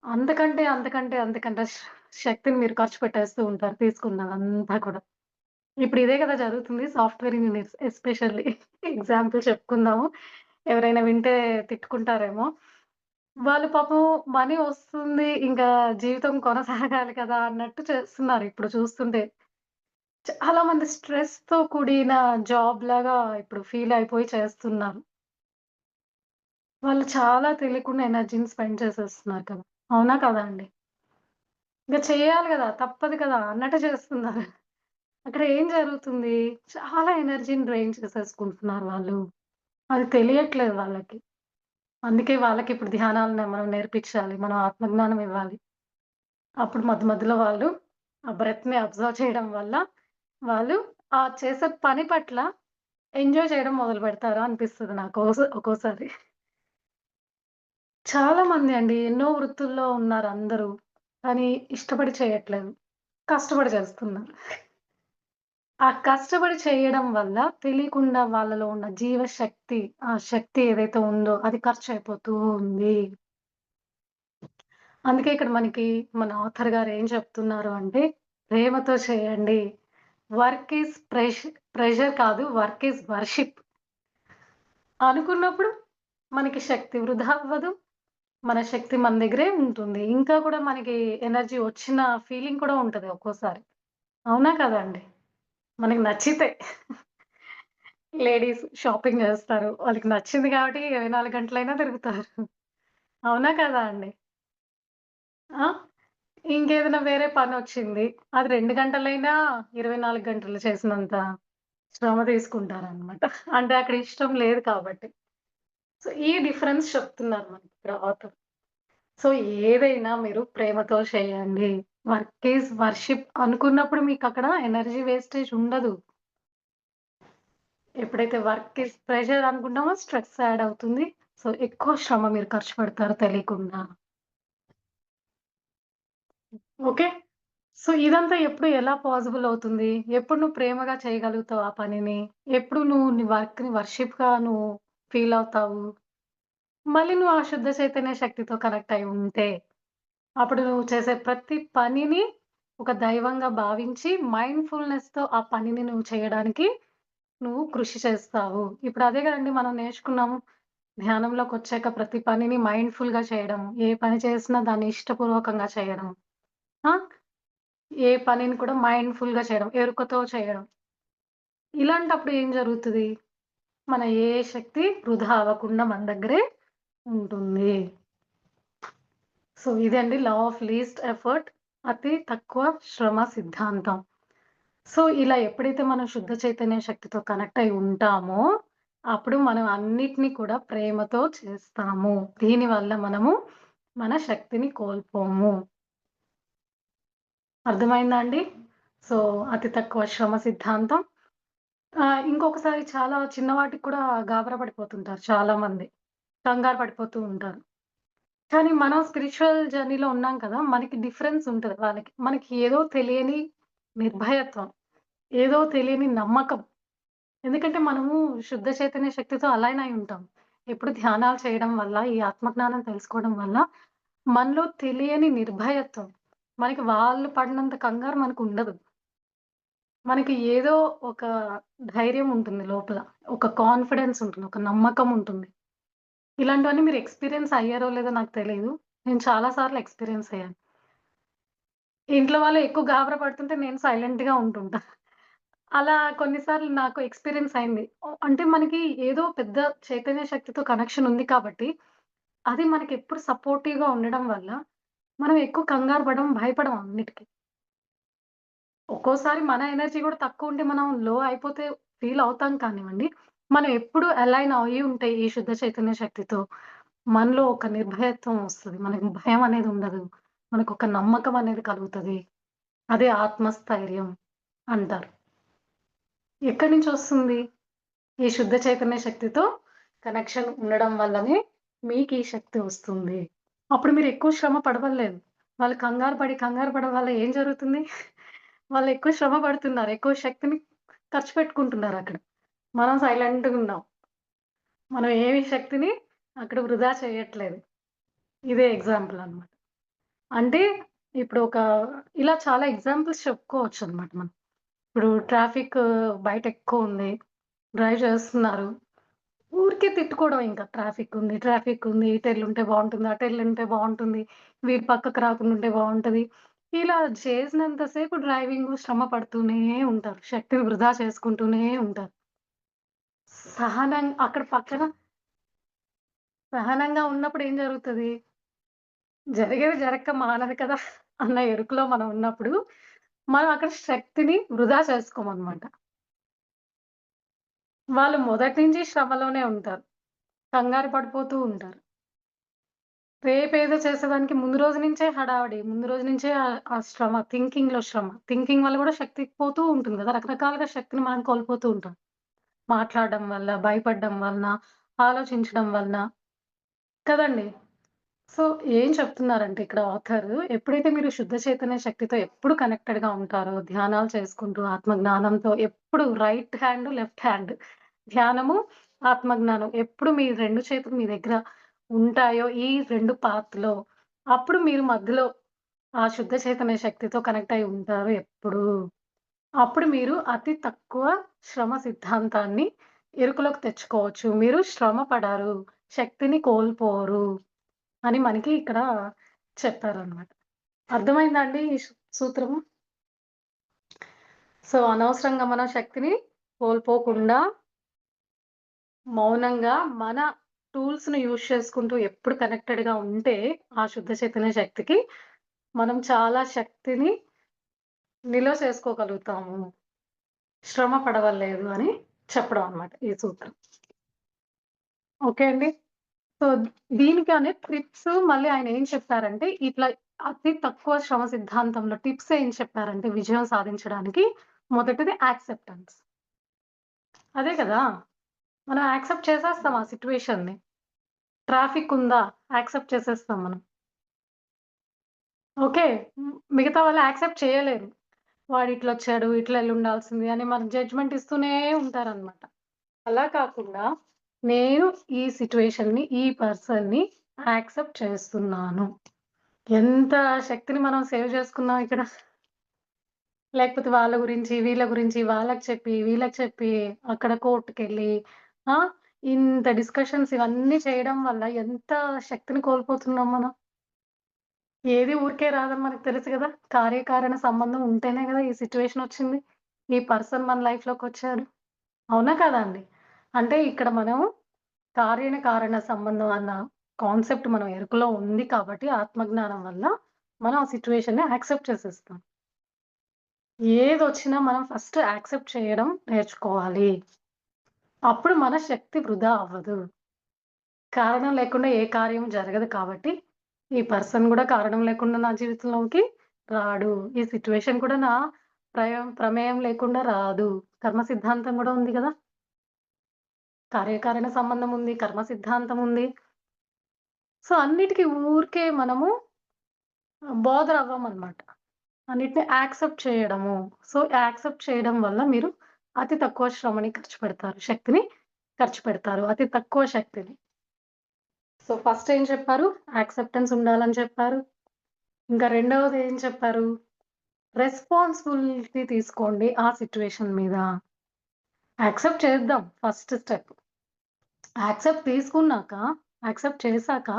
అంతకంటే శక్తిని మీరు ఖర్చు పెట్టేస్తూ ఉంటారు తీసుకున్నదంతా కూడా. ఇప్పుడు ఇదే కదా జరుగుతుంది సాఫ్ట్‌వేర్ ఇంజినీర్స్ ఎస్పెషల్లీ ఎగ్జాంపుల్ చెప్పుకుందాము. ఎవరైనా వింటే తిట్టుకుంటారేమో. వాళ్ళు పాపం మనీ వస్తుంది, ఇంకా జీవితం కొనసాగాలి కదా అన్నట్టు చేస్తున్నారు ఇప్పుడు చూస్తుంటే. చాలా మంది స్ట్రెస్‌తో కూడిన జాబ్‌లాగా ఇప్పుడు ఫీల్ అయిపోయి చేస్తున్నారు. వాళ్ళు చాలా తెలియకుండా ఎనర్జీని స్పెండ్ చేసేస్తున్నారు కదా! అవునా కదా అండి? ఇంక చేయాలి గదా! తప్పదు కదా! అన్నట్టు చేస్తున్నారు. అక్కడ ఏం జరుగుతుంది? చాలా ఎనర్జీని డ్రైన్ చేసేసుకుంటున్నారు వాళ్ళు. అది తెలియట్లేదు వాళ్ళకి. అందుకే వాళ్ళకిప్పుడు ధ్యానాలను మనం నేర్పించాలి. మనం ఆత్మజ్ఞానం ఇవ్వాలి. అప్పుడు మధ్య మధ్యలో వాళ్ళు ఆ బ్రెత్‌ని అబ్జర్వ్ చేయడం వల్ల వాళ్ళు ఆ చేసే పని పట్ల ఎంజాయ్ చేయడం మొదలుపెడతారు అనిపిస్తది నాకు ఒక్కోసారి. చాలా మంది అండి ఎన్నో వృత్తుల్లో ఉన్నారందరూ. కానీ ఇష్టపడి చేయట్లేదు. కష్టపడి చేస్తున్నారు. ఆ కష్టపడి చేయడం వల్ల తెలియకుండా వాళ్ళలో ఉన్న జీవశక్తి, ఆ శక్తి ఏదైతే ఉందో అది ఖర్చయిపోతూ ఉంది. అందుకే ఇక్కడ మనకి మన ఆథర్ గారు ఏం చెప్తున్నారు అంటే, ప్రేమతో చేయండి. వర్క్ ఈజ్ ప్రెషర్ కాదు. Work is worship. అనుకున్నప్పుడు మనకి శక్తి వృధా అవ్వదు. మన శక్తి మన దగ్గరే ఉంటుంది. ఇంకా కూడా మనకి ఎనర్జీ వచ్చిన ఫీలింగ్ కూడా ఉంటది ఒక్కోసారి. అవునా కదండీ! మనకి నచ్చితే. లేడీస్ షాపింగ్ జేస్తారు. వాళ్ళకి నచ్చింది కాబట్టి 24 గంటలైనా తిరుగుతారు. అవునా కదా అండి? ఆ! ఇంకేదైనా వేరే పనొచ్చింది. అది 2 గంటలైనా 24 గంటలు చేసినంత శ్రమ తీసుకుంటారనమాట. అంటే అక్కడ ఇష్టం లేదు కాబట్టి. సో, ఈ డిఫరెన్స్ చెప్తున్నారు మనకి ఇక్కడ ఆథర్. సో, ఏదైనా మీరు ప్రేమతో చేయండి. వర్క్ ఈజ్ వర్షిప్ అనుకున్నప్పుడు మీకక్కడ ఎనర్జీ వేస్టేజ్ ఉండదు. ఎప్పుడైతే వర్క్ ఈజ్ ప్రెషర్ అనుకుంటామో స్ట్రెస్ యాడ్ అవుతుంది. సో, ఎక్కువ శ్రమ మీరు ఖర్చు పెడతారు తెలియకుండా. ఓకే. సో, ఇదంతా ఎప్పుడు ఎలా పాజిబుల్ అవుతుంది? ఎప్పుడు నువ్వు ప్రేమగా చేయగలుగుతావు ఆ పనిని? ఎప్పుడు నువ్వు నీ వర్క్‌ని వర్షిప్‌గా నువ్వు ఫీల్ అవుతావు? మళ్ళీ నువ్వు ఆ శుద్ధ చైతన్య శక్తితో కనెక్ట్ అయి ఉంటే, అప్పుడు నువ్వు చేసే ప్రతి పనిని ఒక దైవంగా భావించి మైండ్‌ఫుల్‌నెస్‌తో ఆ పనిని నువ్వు చేయడానికి నువ్వు కృషి చేస్తావు. ఇప్పుడు అదే గదండీ మనం నేర్చుకున్నాము. ధ్యానంలోకొచ్చాక ప్రతి పనిని మైండ్‌ఫుల్‌గా చేయడం. ఏ పని చేసినా దాన్ని ఇష్టపూర్వకంగా చేయడం. ఆ! ఏ పనిని కూడా మైండ్‌ఫుల్‌గా చేయడం. ఎరుకతో చేయడం. ఇలాంటప్పుడు ఏం జరుగుతది? మన ఏ శక్తి వృధా అవ్వకుండా మన దగ్గరే ఉంటుంది. సో, ఇదండి లా ఆఫ్ లీస్ట్ ఎఫర్ట్. అతి తక్కువ శ్రమ సిద్ధాంతం. సో, ఇలా ఎప్పుడైతే మనం శుద్ధ చైతన్య శక్తితో కనెక్ట్ అయి ఉంటామో, అప్పుడు మనం అన్నిటిని కూడా ప్రేమతో చేస్తాము. దీనివల్ల మనము మన శక్తిని కోల్పోము. అర్థమైందా అండి? సో, అతి తక్కువ శ్రమ సిద్ధాంతం. ఇంకొకసారి చాలా చిన్న వాటికి కూడా గాబరా పడిపోతుంటారు చాలామంది. కంగారు పడిపోతూ ఉంటారు. కానీ మనం స్పిరిచ్యువల్ జర్నీలో ఉన్నాం కదా! మనకి డిఫరెన్స్ ఉంటది వాళ్ళకి. మనకి ఏదో తెలియని నిర్భయత్వం, ఏదో తెలియని నమ్మకం. ఎందుకంటే మనము శుద్ధ చైతన్య శక్తితో అలైన్ అయి ఉంటాం. ఎప్పుడు ధ్యానాలు చేయడం వల్ల, ఈ ఆత్మజ్ఞానం తెలుసుకోవడం వల్ల మనలో తెలియని నిర్భయత్వం. మనకి వాళ్ళు పడినంత కంగారు మనకుండదు. మనకి ఏదో ఒక ధైర్యం ఉంటుంది లోపల. ఒక కాన్ఫిడెన్స్ ఉంటుంది. ఒక నమ్మకం ఉంటుంది. ఇలాంటివన్నీ మీరు ఎక్స్‌పీరియన్స్ అయ్యారో లేదో నాకు తెలీదు. నేను చాలా సార్లు ఎక్స్‌పీరియన్స్ అయ్యాను. ఇంట్లో వాళ్ళు ఎక్కువ గాబరా పడుతుంటే నేను సైలెంట్‌గా ఉంటుంటా. అలా కొన్ని సార్లు నాకు ఎక్స్‌పీరియన్స్ అయింది. అంటే మనకి ఏదో పెద్ద చైతన్య శక్తితో కనెక్షన్ ఉంది కాబట్టి, అది మనకెప్పుడు సపోర్టివ్‌గా ఉండడం వల్ల, మనం ఎక్కువ కంగారు పడం, భయపడం అన్నిటికి. ఒక్కోసారి మన ఎనర్జీ గూడా తక్కువుంటే మనం లో అయిపోతే ఫీల్ అవుతాం కానివ్వండి. మనం ఎప్పుడు అలైన్ అయ్యి ఉంటే ఈ శుద్ధ చైతన్య శక్తితో, మనలో ఒక నిర్భయత్వం వస్తది. మనకి భయం అనేది ఉండదు. మనకొక నమ్మకం అనేది కలుగుతది. అదే ఆత్మస్థైర్యం అంటారు. ఎక్కడి నుంచొస్తుంది? ఈ శుద్ధ చైతన్య శక్తితో కనెక్షన్ ఉండడం వల్లనే మీకీ శక్తి వస్తుంది. అప్పుడు మీరెక్కువ శ్రమ పడవల్లేదు. వాళ్ళు కంగారు పడడం వల్ల ఏం జరుగుతుంది? వాళ్ళెక్కువ శ్రమ పడుతున్నారు. ఎక్కువ శక్తిని ఖర్చు పెట్టుకుంటున్నారక్కడ. మనం సైలెంట్‌గున్నాం. మనం ఏమి శక్తిని అక్కడ వృధా చేయట్లేదు. ఇదే ఎగ్జాంపుల్ అన్నమాట. అంటే ఇప్పుడు ఇలా చాలా ఎగ్జాంపుల్స్ చెప్పుకోవచ్చనమాట మనం. ఇప్పుడు ట్రాఫిక్ బయట ఎక్కువుంది. డ్రైవ్ చేస్తున్నారు. ఊరికే తిట్టుకోవడం ఇంకా. ట్రాఫిక్ ఉంది. ఇటెళ్ళుంటే బావుంటుంది. అటెళ్ళుంటే బావుంటుంది. వీడు పక్కకు రాకుండా ఉంటే బావుంటది. ఇలా చేసినంత సేపు డ్రైవింగు శ్రమ పడుతూనే ఉంటారు. శక్తిని వృధా చేసుకుంటూనే ఉంటారు. అక్కడ పక్కన సహనంగా ఉన్నప్పుడు ఏం జరుగుతది? జరిగేది జరక్క మానదు కదా! అన్న ఎరుకులో మనం ఉన్నప్పుడు, మనం అక్కడ శక్తిని వృధా చేసుకోమనమాట. వాళ్ళు మొదటి నుంచి శ్రమలోనే ఉంటారు. కంగారు పడిపోతూ ఉంటారు. రేపేదో చేసేదానికి ముందు రోజు నుంచే హడావిడి. ముందు రోజు నుంచే ఆ శ్రమ. థింకింగ్‌లో శ్రమ. థింకింగ్ వల్ల గూడా శక్తి పోతూ ఉంటుంది గదా! రకరకాలుగా శక్తిని మనం కోల్పోతూ ఉంటాం. మాట్లాడడం వల్ల, భయపడడం వలన, ఆలోచించడం వలన కదండీ! సో, ఏం చెప్తున్నారంటే ఇక్కడ ఆథరు, ఎప్పుడైతే మీరు శుద్ధ చైతన్య శక్తితో ఎప్పుడు కనెక్టెడ్‌గా ఉంటారో, ధ్యానాలు చేసుకుంటూ, ఆత్మజ్ఞానంతో ఎప్పుడు రైట్ హ్యాండ్, లెఫ్ట్ హ్యాండ్ ధ్యానము, ఆత్మజ్ఞానం ఎప్పుడు మీ 2 చేతులు మీ దగ్గర ఉంటాయో, ఈ 2 పాత్‌లో, అప్పుడు మీరు మధ్యలో ఆ శుద్ధ చైతన్య శక్తితో కనెక్ట్ అయ్యి ఉంటారు ఎప్పుడు. అప్పుడు మీరు అతి తక్కువ శ్రమ సిద్ధాంతాన్ని ఎరుకలోకి తెచ్చుకోవచ్చు. మీరు శ్రమ పడరు, శక్తిని కోల్పోరు. అని మనకి ఇక్కడ చెప్పారనమాట. అర్థమైందా అండి ఈ సూత్రము? సో, అనవసరంగా మన శక్తిని కోల్పోకుండా, మౌనంగా మన టూల్స్‌ని యూజ్ చేసుకుంటూ ఎప్పుడు కనెక్టెడ్‌గా ఉంటే, ఆ శుద్ధ చైతన్య శక్తికి మనం చాలా శక్తిని నిల్వ చేసుకోగలుగుతాము. శ్రమ పడవల్లేదు అని చెప్పడం అన్నమాట ఈ సూత్రం. ఓకే అండి. సో, దీనికనే ట్రిప్స్ మళ్ళీ ఆయన ఏం చెప్పారంటే, ఇట్లా అతి తక్కువ శ్రమ సిద్ధాంతంలో టిప్స్ ఏం చెప్పారంటే విజయం సాధించడానికి మొదటిది యాక్సెప్టెన్స్. అదే కదా! మనం యాక్సెప్ట్ చేసేస్తాం ఆ సిట్యుయేషన్‌ని. ట్రాఫిక్ ఉందా? యాక్సెప్ట్ చేసేస్తాం మనం. ఓకే. మిగతా వాళ్ళు యాక్సెప్ట్ చేయలేరు. వాడు ఇట్లొచ్చాడు, ఇట్లా ఎళ్ళుండాల్సింది అని మనకు జడ్జ్‌మెంట్ ఇస్తూనే ఉంటారనమాట. అలా కాకుండా నేను ఈ సిట్యుయేషన్‌ని, ఈ పర్సన్‌ని యాక్సెప్ట్ చేస్తున్నాను. ఎంత శక్తిని మనం సేవ్ చేసుకున్నాం ఇక్కడ. లేకపోతే వాళ్ళ గురించి, వీళ్ళ గురించి వాళ్ళకి చెప్పి, వీళ్ళకి చెప్పి, అక్కడ కోర్ట్‌కెళ్ళి ఆ! ఇంత డిస్కషన్స్ ఇవన్నీ చేయడం వల్ల ఎంత శక్తిని కోల్పోతున్నాం మనం. ఏది ఊరికే రాదని మనకు తెలుసు గదా! కార్యకారణ సంబంధం ఉంటేనే గదా! ఈ సిట్యుయేషన్ వచ్చింది. ఈ పర్సన్ మన లైఫ్‌లోకొచ్చారు. అవునా కాదా అండి? అంటే ఇక్కడ మనం కారణ సంబంధం అన్న కాన్సెప్ట్ మనం ఎరుకలో ఉంది కాబట్టి ఆత్మజ్ఞానం వల్ల మనం ఆ సిట్యుయేషన్‌ని యాక్సెప్ట్ చేసేస్తాం. ఏదొచ్చినా మనం ఫస్ట్ యాక్సెప్ట్ చేయడం నేర్చుకోవాలి. అప్పుడు మన శక్తి వృధా అవ్వదు. కారణం లేకుండా ఏ కార్యం జరగదు కాబట్టి, ఈ పర్సన్ గూడా కారణం లేకుండా నా జీవితంలోకి రాడు. ఈ సిట్యుయేషన్ కూడా నా ప్రమేయం లేకుండా రాదు. కర్మ సిద్ధాంతం గూడా ఉంది గదా! కార్యకారణ సంబంధం ఉంది. కర్మ సిద్ధాంతం ఉంది. సో, అన్నిటికి ఊరికే మనము బోదర్ అవ్వమనమాట. అన్నిటిని యాక్సెప్ట్ చేయడము. సో, యాక్సెప్ట్ చేయడం వల్ల మీరు అతి తక్కువ శ్రమని ఖర్చు పెడతారు. శక్తిని ఖర్చు పెడతారు. అతి తక్కువ శక్తిని. సో, ఫస్ట్ ఏం చెప్పారు? యాక్సెప్టెన్స్ ఉండాలని చెప్పారు. ఇంకా రెండవది ఏం చెప్పారు? రెస్పాన్సిబిలిటీ తీసుకోండి ఆ సిట్యుయేషన్ మీద. యాక్సెప్ట్ చేద్దాం ఫస్ట్ స్టెప్. యాక్సెప్ట్ తీసుకున్నాక, యాక్సెప్ట్ చేశాక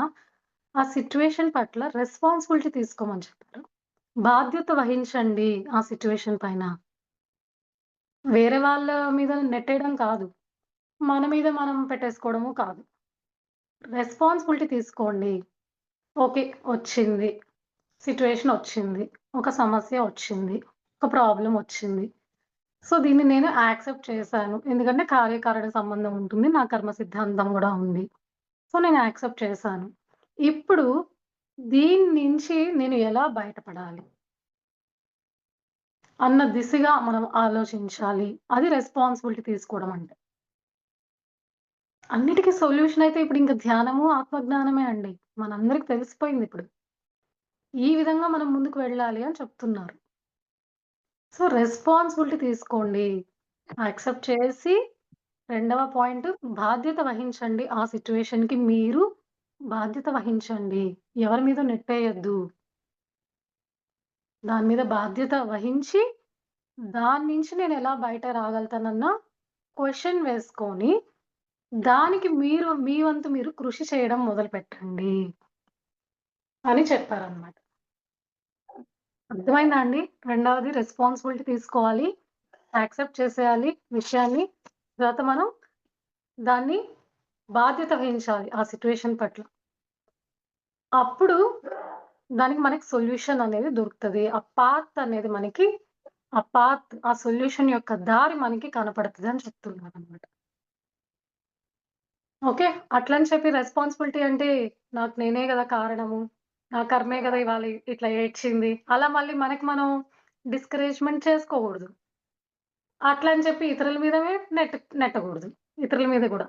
ఆ సిట్యుయేషన్ పట్ల రెస్పాన్సిబిలిటీ తీసుకోమని చెప్పారు. బాధ్యత వహించండి ఆ సిట్యుయేషన్ పైన. వేరే వాళ్ళ మీద నెట్టేయడం కాదు. మన మీద మనం పెట్టేసుకోవడము కాదు. రెస్పాన్సిబిలిటీ తీసుకోండి. ఓకే. వచ్చింది. సిట్యుయేషన్ వచ్చింది. ఒక సమస్య వచ్చింది. ఒక ప్రాబ్లమ్ వచ్చింది. సో, దీన్ని నేను యాక్సెప్ట్ చేశాను. ఎందుకంటే కార్యకారణ సంబంధం ఉంటుంది. నా కర్మ సిద్ధాంతం గూడా ఉంది. సో, నేను యాక్సెప్ట్ చేశాను. ఇప్పుడు దీని నుంచి నేను ఎలా బయటపడాలి? అన్న దిశగా మనం ఆలోచించాలి. అది రెస్పాన్సిబిలిటీ తీసుకోవడం అంటే. అన్నిటికి సొల్యూషన్ అయితే ఇప్పుడింక ధ్యానము, ఆత్మజ్ఞానమే అండి. మనందరికి తెలిసిపోయిందిప్పుడు. ఈ విధంగా మనం ముందుకు వెళ్ళాలి అని చెప్తున్నారు. సో, రెస్పాన్సిబిలిటీ తీసుకోండి. యాక్సెప్ట్ చేసి రెండవ పాయింట్ బాధ్యత వహించండి. ఆ సిట్యుయేషన్‌కి మీరు బాధ్యత వహించండి. ఎవరి మీద నెట్టేయొద్దు. దాని మీద బాధ్యత వహించి, దాని నుంచి నేనెలా బయట రాగలుగుతానన్న క్వెషన్ వేసుకొని, దానికి మీరు మీ వంతు మీరు కృషి చేయడం మొదలుపెట్టండి అని చెప్పారనమాట. అర్థమైందా అండి? రెండవది రెస్పాన్సిబిలిటీ తీసుకోవాలి. యాక్సెప్ట్ చేసేయాలి విషయాన్ని. తర్వాత మనం దాన్ని బాధ్యత వహించాలి ఆ సిట్యుయేషన్ పట్ల. అప్పుడు దానికి మనకి సొల్యూషన్ అనేది దొరుకుతది. ఆ సొల్యూషన్ యొక్క దారి మనకి కనపడతదని చెప్తున్నాననమాట. ఓకే. అట్లని చెప్పి రెస్పాన్సిబిలిటీ అంటే నాకు నేనే గదా కారణము. నా కర్మే గదా ఇవాళ ఇట్లా ఏడ్చింది. అలా మళ్ళీ మనకి మనం డిస్కరేజ్‌మెంట్ చేసుకోకూడదు. అట్లా అని చెప్పి ఇతరుల మీదనే నెట్టకూడదు. ఇతరుల మీద గూడా.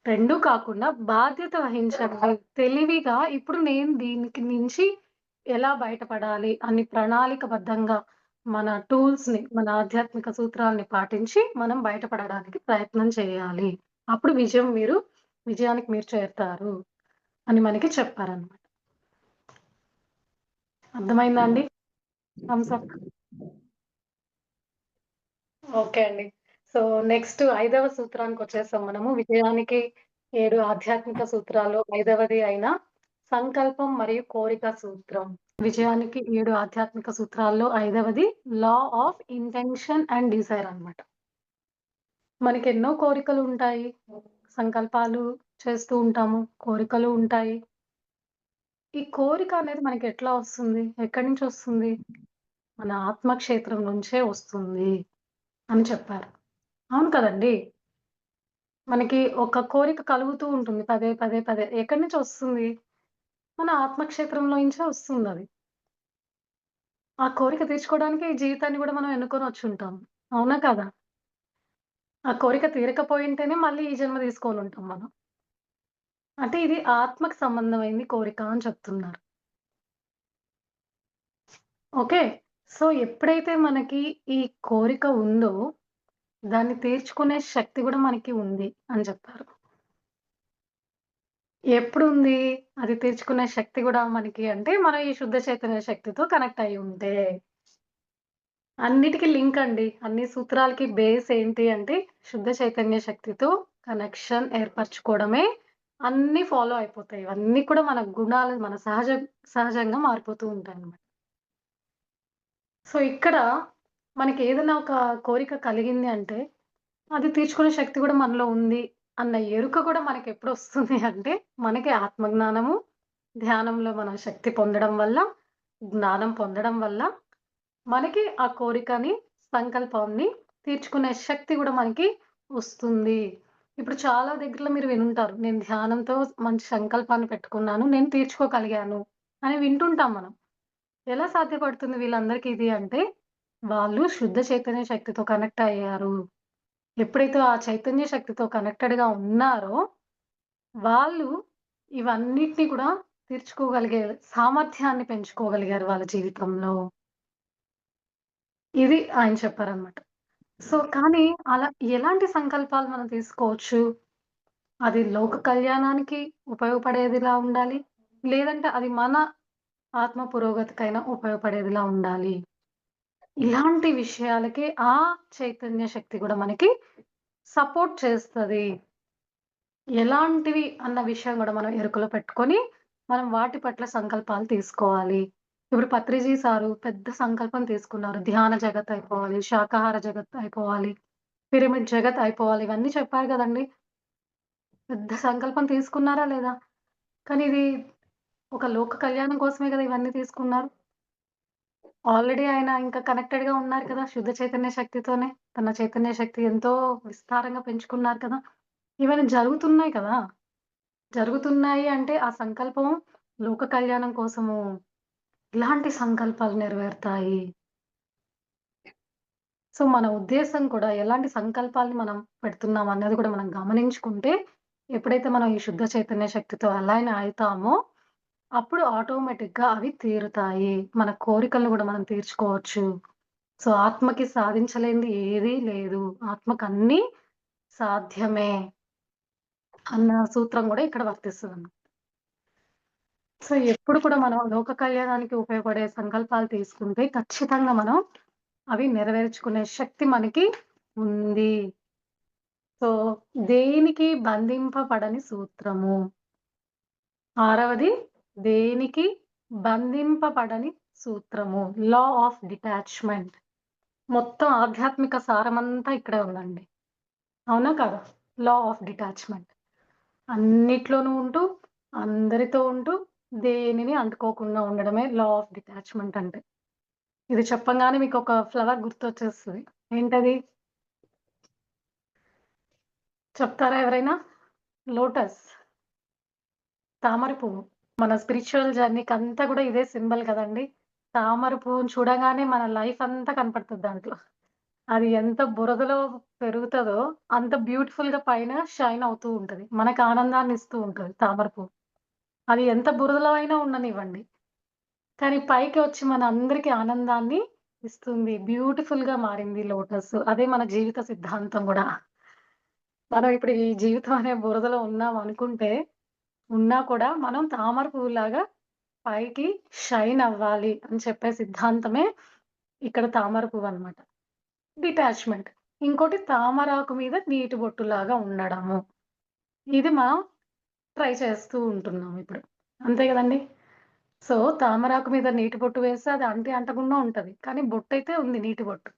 2 కాకుండా బాధ్యత వహించండి. తెలివిగా ఇప్పుడు నేను దీనికి నుంచి ఎలా బయటపడాలి అని ప్రణాళికబద్ధంగా మన టూల్స్‌ని, మన ఆధ్యాత్మిక సూత్రాల్ని పాటించి మనం బయటపడడానికి ప్రయత్నం చేయాలి. అప్పుడు విజయానికి మీరు చేరుతారు అని మనకి చెప్పారనమాట. అర్థమైందా అండి? Thumbs up. ఓకే అండి. సో, నెక్స్ట్ ఐదవ సూత్రానికొచ్చేసాం మనము. విజయానికి 7 ఆధ్యాత్మిక సూత్రాల్లో ఐదవది అయిన సంకల్పం మరియు కోరిక సూత్రం. విజయానికి 7 ఆధ్యాత్మిక సూత్రాల్లో ఐదవది law of intention and Dzire అన్నమాట. మనకెన్నో కోరికలుంటాయి. సంకల్పాలు చేస్తూ ఉంటాము. కోరికలు ఉంటాయి. ఈ కోరిక అనేది మనకెట్లా వస్తుంది? ఎక్కడి నుంచొస్తుంది? మన ఆత్మక్షేత్రం నుంచే వస్తుంది అని చెప్పారు. అవును కదండీ! మనకి ఒక కోరిక కలుగుతూ ఉంటుంది పదే, పదే, పదే. ఎక్కడి నుంచొస్తుంది? మన ఆత్మక్షేత్రంలో నుంచే వస్తుందది. ఆ కోరిక తీర్చుకోవడానికే ఈ జీవితాన్ని గూడా మనం ఎన్నుకొనొచ్చుంటాం. అవునా కాదా? ఆ కోరిక తీరకపోయుంటేనే మళ్ళీ ఈ జన్మ తీసుకోనుంటాం మనం. అంటే ఇది ఆత్మకు సంబంధమైంది కోరిక అని చెప్తున్నారు. ఓకే. సో, ఎప్పుడైతే మనకి ఈ కోరిక ఉందో, దాన్ని తీర్చుకునే శక్తి గూడా మనకి ఉంది అని చెప్పారు. ఎప్పుడుంది? అది తీర్చుకునే శక్తి గూడా మనకి అంటే, మనం ఈ శుద్ధ చైతన్య శక్తితో కనెక్ట్ అయ్యి ఉంటే. అన్నిటికి లింక్ అండి. అన్ని సూత్రాలకి బేస్ ఏంటి అంటే, శుద్ధ చైతన్య శక్తితో కనెక్షన్ ఏర్పరచుకోవడమే అన్నీ ఫాలో అయిపోతాయి. ఇవన్నీ కూడా మన గుణాలు మన సహజంగా మారిపోతూ ఉంటాయన్నమాట. సో, ఇక్కడ మనకేదైనా ఒక కోరిక కలిగింది అంటే, అది తీర్చుకునే శక్తి గూడా మనలో ఉంది అన్న ఎరుక గూడా మనకెప్పుడొస్తుంది అంటే, మనకి ఆత్మజ్ఞానము, ధ్యానంలో మనం శక్తి పొందడం వల్ల, జ్ఞానం పొందడం వల్ల, మనకి ఆ కోరికని, సంకల్పాన్ని తీర్చుకునే శక్తి గూడా మనకి వస్తుంది. ఇప్పుడు చాలా దగ్గరలో మీరు వినుంటారు. నేను ధ్యానంతో మంచి సంకల్పాన్ని పెట్టుకున్నాను. నేను తీర్చుకోగలిగాను అని వింటుంటాం మనం. ఎలా సాధ్యపడుతుంది వీళ్ళందరికీ ఇది అంటే, వాళ్ళు శుద్ధ చైతన్య శక్తితో కనెక్ట్ అయ్యారు. ఎప్పుడైతే ఆ చైతన్య శక్తితో కనెక్టెడ్‌గా ఉన్నారో, వాళ్ళు ఇవన్నిటిని కూడా తీర్చుకోగలిగే సామర్థ్యాన్ని పెంచుకోగలిగారు వాళ్ళ జీవితంలో. ఇది ఆయన చెప్పారనమాట. సో, కానీ అలా ఎలాంటి సంకల్పాలు మనం తీసుకోవచ్చు? అది లోక కళ్యాణానికి ఉపయోగపడేదిలా ఉండాలి. లేదంటే అది మన ఆత్మ పురోగతికైనా ఉపయోగపడేదిలా ఉండాలి. ఇలాంటి విషయాలకి ఆ చైతన్య శక్తి గూడా మనకి సపోర్ట్ చేస్తది. ఎలాంటివి అన్న విషయం గూడా మనం ఎరుకలో పెట్టుకొని, మనం వాటి పట్ల సంకల్పాలు తీసుకోవాలి. ఇప్పుడు పత్రిజీ సారు పెద్ద సంకల్పం తీసుకున్నారు. ధ్యాన జగత్ అయిపోవాలి, శాకాహార జగత్ అయిపోవాలి, పిరమిడ్ జగత్ అయిపోవాలి. ఇవన్నీ చెప్పారు గదండీ! పెద్ద సంకల్పం తీసుకున్నారా లేదా? కానీ ఇది ఒక లోక కళ్యాణం కోసమే గదా ఇవన్నీ తీసుకున్నారు. ఆల్రెడీ ఆయన ఇంకా కనెక్టెడ్‌గా ఉన్నారు కదా! శుద్ధ చైతన్య శక్తితోనే. తన చైతన్య శక్తి ఎంతో విస్తారంగా పెంచుకున్నారు కదా! ఇవన్నీ జరుగుతున్నాయి కదా! జరుగుతున్నాయి అంటే ఆ సంకల్పం లోక కళ్యాణం కోసము ఇలాంటి సంకల్పాలు నెరవేరుతాయి. సో, మన ఉద్దేశం కూడా ఎలాంటి సంకల్పాల్ని మనం పెడుతున్నాం అన్నది కూడా మనం గమనించుకుంటే, ఎప్పుడైతే మనం ఈ శుద్ధ చైతన్య శక్తితో అలైన్ అయితామో, అప్పుడు ఆటోమేటిక్‌గా అవి తీరుతాయి. మన కోరికలను కూడా మనం తీర్చుకోవచ్చు. సో, ఆత్మకి సాధించలేనిది ఏదీ లేదు. ఆత్మకన్నీ సాధ్యమే అన్న సూత్రం గూడా ఇక్కడ వర్తిస్తదన్నమాట. సో, ఎప్పుడు కూడా మనం లోక కళ్యాణానికి ఉపయోగపడే సంకల్పాలు తీసుకుంటే ఖచ్చితంగా మనం అవి నెరవేర్చుకునే శక్తి మనకి ఉంది. సో, దేనికి బంధింపబడని సూత్రము. ఆరవది దేనికి బంధింపబడని సూత్రము. Law of detachment. మొత్తం ఆధ్యాత్మిక సారమంతా ఇక్కడే ఉందండి. అవునా కాదా? Law of detachment. అన్నిట్లోనూ ఉంటూ, అందరితో ఉంటూ, దేనిని అంటుకోకుండా ఉండడమే లా ఆఫ్ డిటాచ్‌మెంట్ అంటే. ఇది చెప్పంగానే మీకొక ఫ్లవర్ గుర్తొచ్చేస్తది. ఏంటది? చెప్తారా ఎవరైనా? లోటస్. తామర పువ్వు. మన స్పిరిచ్యువల్ జర్నీకంతా గూడా ఇదే సింబల్ కదండీ! తామర పువ్వుని చూడగానే మన లైఫ్ అంతా కనపడుతది దాంట్లో. అది ఎంత బురదలో పెరుగుతదో, అంత బ్యూటిఫుల్‌గా పైన షైన్ అవుతూ ఉంటది. మనకు ఆనందాన్ని ఇస్తూ ఉంటది తామర పువ్వు. అది ఎంత బురదలో అయినా ఉండనివ్వండి. కానీ పైకి వచ్చి మనందరికి ఆనందాన్ని ఇస్తుంది. బ్యూటిఫుల్‌గా మారింది లోటస్. అదే మన జీవిత సిద్ధాంతం గూడా. మనం ఇప్పుడు ఈ జీవితం అనే బురదలో ఉన్నాం అనుకుంటే, ఉన్నా కూడా మనం తామర పువ్వులాగా పైకి షైన్ అవ్వాలి అని చెప్పే సిద్ధాంతమే ఇక్కడ తామర పువ్వనమాట. డిటాచ్‌మెంట్. ఇంకోటి తామరాకు మీద నీటి బొట్టులాగా ఉండడము. ఇది మనం ట్రై చేస్తూ ఉంటున్నాం ఇప్పుడు. అంతే గదండీ! సో, తామరాకు మీద నీటి బొట్టు వేస్తే అది అంటకుండా ఉంటది. కానీ బొట్టయితే ఉంది నీటి బొట్టు.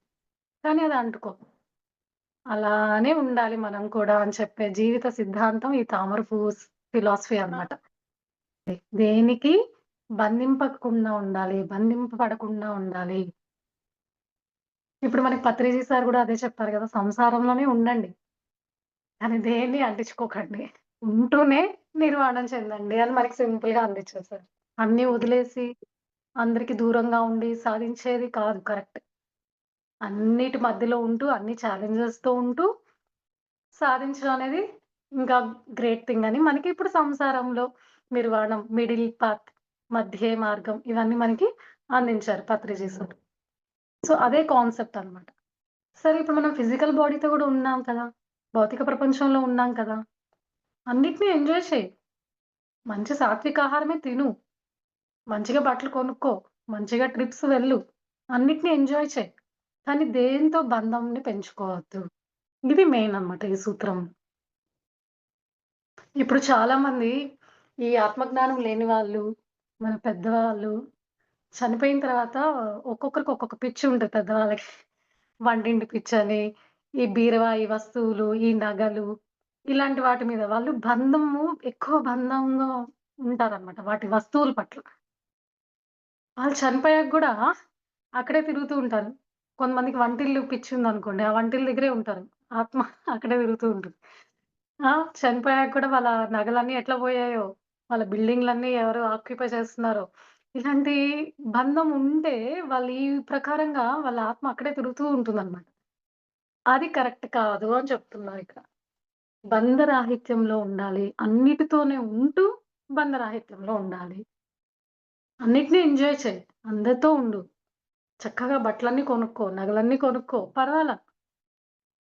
కానీ అది అంటుకోదు. అలానే ఉండాలి మనం కూడా అని చెప్పే జీవిత సిద్ధాంతం ఈ తామర పువ్వు ఫిలాసఫీ అన్నమాట. దేనికి బంధింపకుండా ఉండాలి. బంధింపబడకుండా ఉండాలి. ఇప్పుడు మనకి పత్రిజీ సార్ గూడా అదే చెప్పారు గదా! సంసారంలోనే ఉండండి. కానీ దేన్ని అంటించుకోకండి. ఉంటూనే నిర్వాణం చెందండి అని మనకి సింపుల్‌గా అందించేసారు. అన్నీ వదిలేసి అందరికి దూరంగా ఉండి సాధించేది కాదు కరెక్ట్. అన్నిటి మధ్యలో ఉంటూ, అన్ని ఛాలెంజెస్‌తో ఉంటూ సాధించడం అనేది ఇంకా గ్రేట్ థింగ్ అని మనకి ఇప్పుడు సంసారంలో నిర్వాణం, మిడిల్ పాత్, మధ్య మార్గం ఇవన్నీ మనకి అందించారు పత్రిజీ సార్. సో, అదే కాన్సెప్ట్ అన్నమాట. సరే ఇప్పుడు మనం ఫిజికల్ బాడీతో గూడా ఉన్నాం కదా! భౌతిక ప్రపంచంలో ఉన్నాం కదా! అన్నిటిని ఎంజాయ్ చెయి. మంచి సాత్విక ఆహారమే తిను. మంచిగా బట్టలు కొనుక్కో. మంచిగా ట్రిప్స్ వెళ్ళు. అన్నిటిని ఎంజాయ్ చెయి. కానీ దేనితో బంధంని పెంచుకోవద్దు. ఇది మెయిన్ అన్నమాట ఈ సూత్రం. ఇప్పుడు చాలామంది ఈ ఆత్మజ్ఞానం లేని వాళ్ళు, మన పెద్దవాళ్ళు చనిపోయిన తర్వాత ఒక్కొక్కరికి ఒక్కొక్క పిచ్చి ఉంటది పెద్దవాళ్ళకి. వంటింటి పిచ్చని, ఈ బీరువాయి వస్తువులు, ఈ నగలు ఇలాంటి వాటి మీద వాళ్ళు ఎక్కువ బంధంగా ఉంటారన్నమాట వాటి వస్తువుల పట్ల. వాళ్ళు చనిపోయాక గూడా అక్కడే తిరుగుతూ ఉంటారు. కొంతమందికి వంటిల్లు పిచ్చుందనుకోండి, ఆ వంటిల్లు దగ్గరే ఉంటారు. ఆత్మ అక్కడే తిరుగుతూ ఉంటుంది. ఆ! చనిపోయాక కూడా వాళ్ళ నగలన్నీ ఎట్లా పోయాయో, వాళ్ళ బిల్డింగ్‌లన్నీ ఎవరు ఆక్యుపై చేస్తున్నారో, ఇలాంటి బంధం ఉంటే వాళ్ళు ఈ ప్రకారంగా వాళ్ళ ఆత్మ అక్కడే తిరుగుతూ ఉంటుందన్నమాట. అది కరెక్ట్ కాదు అని చెప్తున్నా ఇక్కడ. బంధరాహిత్యంలో ఉండాలి. అన్నిటితోనే ఉంటూ బంధరాహిత్యంలో ఉండాలి. అన్నిటిని ఎంజాయ్ చెయి. అందరితో ఉండు. చక్కగా బట్టలన్నీ కొనుక్కో, నగలన్నీ కొనుక్కో పర్వాలా.